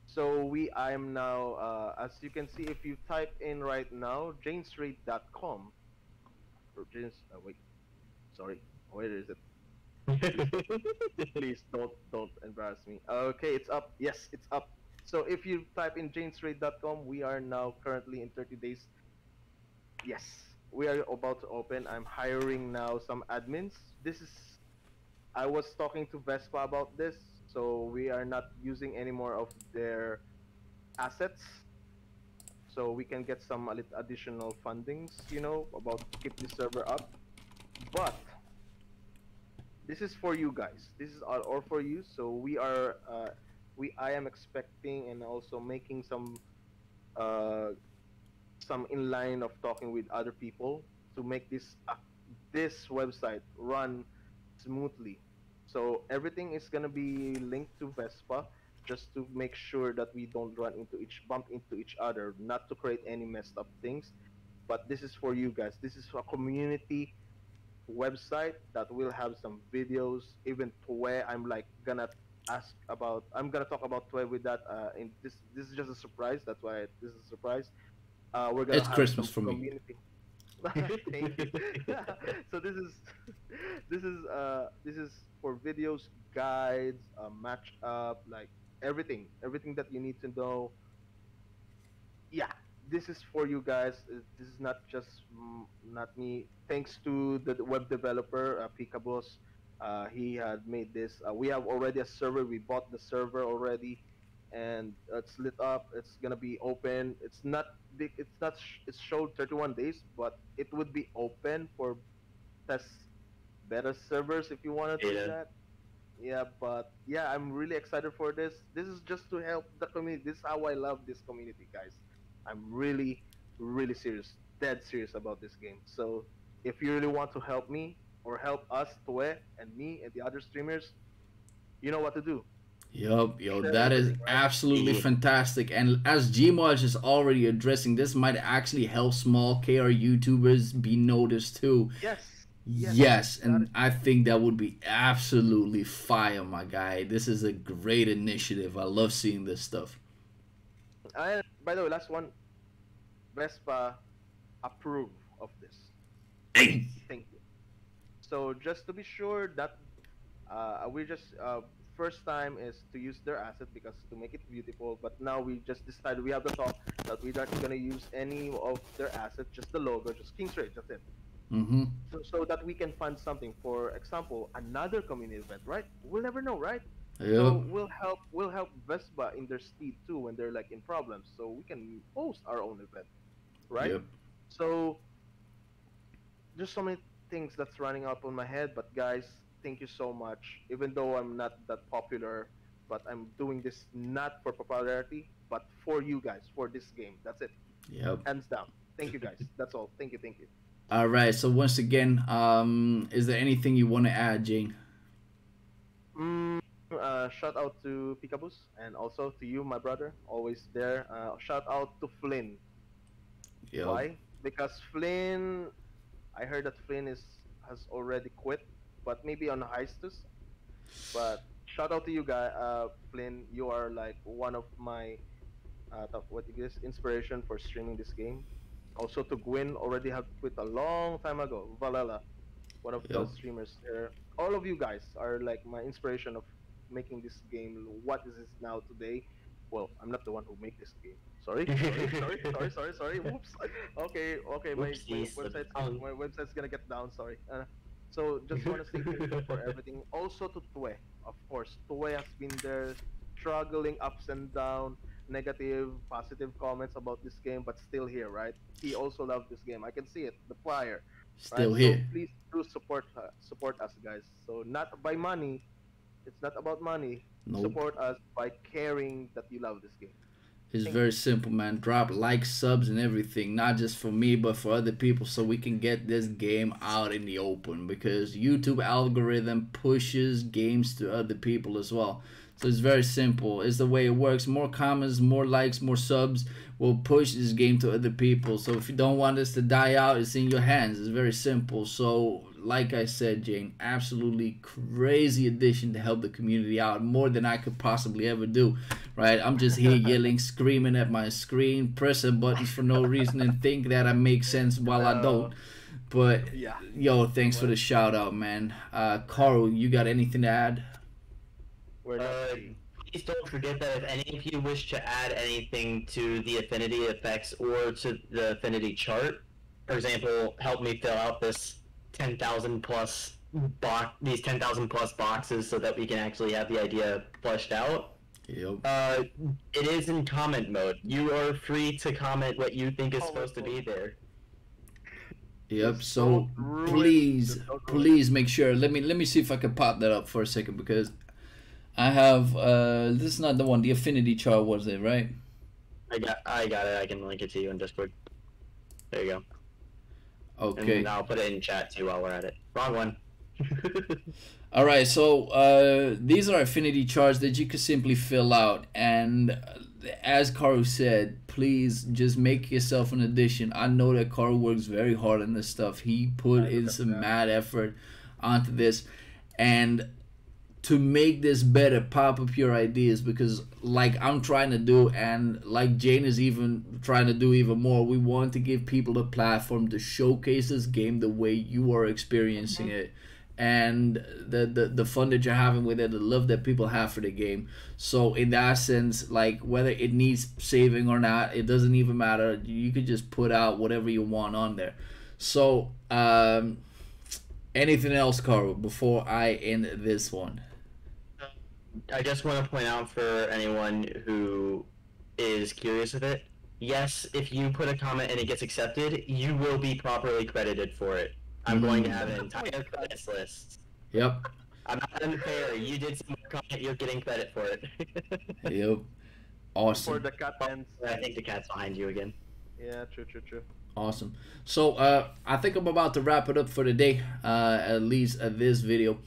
So I am now, as you can see, if you type in right now, janesraid.com, or wait, sorry, where is it? Please, please don't embarrass me. Okay, it's up. Yes, it's up. So if you type in janesraid.com, we are now currently in 30 days. Yes, we are about to open. I'm hiring now some admins. This is I was talking to Vespa about this, so we are not using any more of their assets, so we can get some additional fundings, about to keep this server up. But this is for you guys. This is all for you. So I am expecting and also making uh, some in line of talking with other people to make this website run smoothly. So everything is gonna be linked to Vespa just to make sure that we don't bump into each other, not to create any messed up things. But this is for you guys. This is a community website that will have some videos, even Toy. I'm gonna talk about Toy with that. In this is just a surprise. That's why this is a surprise. We're gonna It's have Christmas some for me. community. Thank you. So this is this is for videos, guides, match up, like everything that you need to know. Yeah, this is for you guys. This is not just not me. Thanks to the web developer Picabos, he had made this. We have already a server. We bought the server already, and it's lit up. It's gonna be open. It's not big. It's not. It's showed 31 days, but it would be open for test beta servers if you wanted to do Data. that. Yeah, but yeah, I'm really excited for this. This is just to help the community. This is how I love this community, guys. I'm really, really serious, dead serious about this game. So if you really want to help me or help us, Toe and me and the other streamers, you know what to do. Yup, yo, Share that is everything, right? absolutely Yeah. fantastic. And as Gmod is already addressing, this might actually help small KR YouTubers be noticed too. Yes, yes, Yes, that and I think that would be absolutely fire, my guy. This is a great initiative. I love seeing this stuff. and by the way, last one, Vespa approve of this. Hey! Thank you. So just to be sure that we just first time is to use their asset because to make it beautiful. But now we just decided we have the thought that we're not gonna use any of their asset, just the logo, just King's Raid. That's it. Mm-hmm. so that we can fund something. For example, another community event, right? We'll never know, right? Yep. So we'll help Vespa in their steed too when they're like in problems, so we can host our own event, right? Yep. So there's so many things that's running up on my head, but guys, thank you so much. Even though I'm not that popular, but I'm doing this not for popularity, but for you guys, for this game. That's it. Yep. Hands down. Thank you guys. That's all. Thank you. Thank you. All right. So once again, is there anything you want to add, Jane? Mm, shout out to Picabus and also to you, my brother, always there. Shout out to Flynn. Yep. Why? Because Flynn, I heard that Flynn has already quit, but maybe on hiatus. But shout out to you, guy, Flynn. You are like one of my what it is inspiration for streaming this game. Also to Gwyn, already have quit a long time ago. Valella, one of Yep. the streamers there. All of you guys are like my inspiration of making this game what is it now today. Well, I'm not the one who make this game. Sorry. Whoops. Okay. My Oopsies, slipped website's tongue. my website's gonna get down. Sorry. So just want to say thank you for everything. Also to Tue, of course. Tue has been there, struggling ups and down, negative, positive comments about this game, but still here, right? He also loved this game. I can see it. The player, right? Still So here. please do support us, guys. So not by money. It's not about money. Nope. Support us by caring that you love this game. It's Thank very simple, man. Drop likes, subs, and everything. Not just for me, but for other people, so we can get this game out in the open. Because YouTube algorithm pushes games to other people as well. So it's very simple. It's the way it works. More comments, more likes, more subs will push this game to other people. So if you don't want this to die out, it's in your hands. It's very simple. So like I said, Jane, absolutely crazy addition to help the community out. More than I could possibly ever do. Right? I'm just here yelling, screaming at my screen, pressing buttons for no reason and think that I make sense while I don't. But Yeah. yo, thanks for the shout out, man. Carl, you got anything to add? We're not Uh, free. Please don't forget that if any of you wish to add anything to the affinity effects or to the affinity chart, for example, help me fill out this 10,000 plus these 10,000 plus boxes so that we can actually have the idea fleshed out. Yep. It is in comment mode. You are free to comment what you think is Comment supposed to be mode. there. Yep. Just So don't ruin- please, just don't ruin please make sure. Let me see if I can pop that up for a second because I have this is not the one. The affinity chart was it, right? I got it. I can link it to you in Discord. There you go. Okay. And I'll put it in chat too while we're at it. Wrong one. All right. So these are affinity charts that you could simply fill out, and as Karu said, please just make yourself an addition. I know that Karu works very hard on this stuff. He put in some mad effort onto this, and to make this better, pop up your ideas because like I'm trying to do and like Jane is even trying to do even more, we want to give people a platform to showcase this game the way you are experiencing it and the fun that you're having with it, the love that people have for the game. So in that sense, like whether it needs saving or not, it doesn't even matter. You could just put out whatever you want on there. So anything else, Carl, before I end this one? I just want to point out for anyone who is curious with it, yes, if you put a comment and it gets accepted, you will be properly credited for it. I'm going to have an entire credits list. Yep. I'm not unfair. You did some comment, you're getting credit for it. Yep. For Awesome. the cat ends. I think the cat's behind you again. Yeah, true. Awesome. So I think I'm about to wrap it up for the day, at least this video.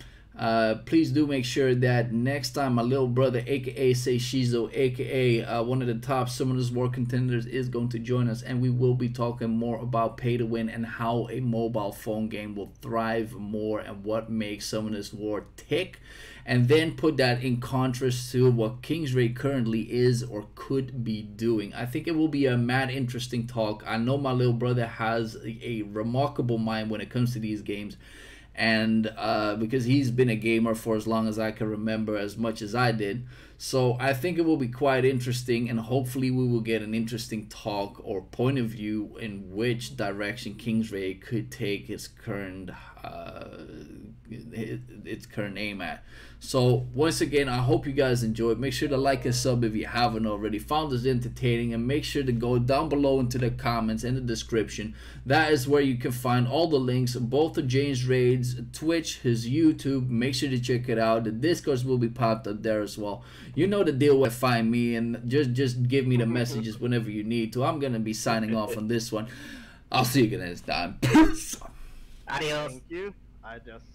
Please do make sure that next time my little brother, aka Seishizo, aka one of the top Summoners War contenders, is going to join us, and we will be talking more about pay to win and how a mobile phone game will thrive more and what makes Summoners War tick, and then put that in contrast to what Kingsraid currently is or could be doing. I think it will be a mad interesting talk. I know my little brother has a remarkable mind when it comes to these games. and because he's been a gamer for as long as I can remember, as much as I did. So I think it will be quite interesting, and hopefully we will get an interesting talk or point of view in which direction Kingsraid could take its current aim at. So once again, I hope you guys enjoyed. Make sure to like and sub if you haven't already. Found this entertaining, and make sure to go down below into the comments and the description. That is where you can find all the links, both to Janesraid's Twitch, his YouTube. Make sure to check it out. The Discords will be popped up there as well. You know the deal with find me, and just give me the messages whenever you need to. I'm gonna be signing off on this one. I'll see you guys next time. Peace. Adios. Thank you. I just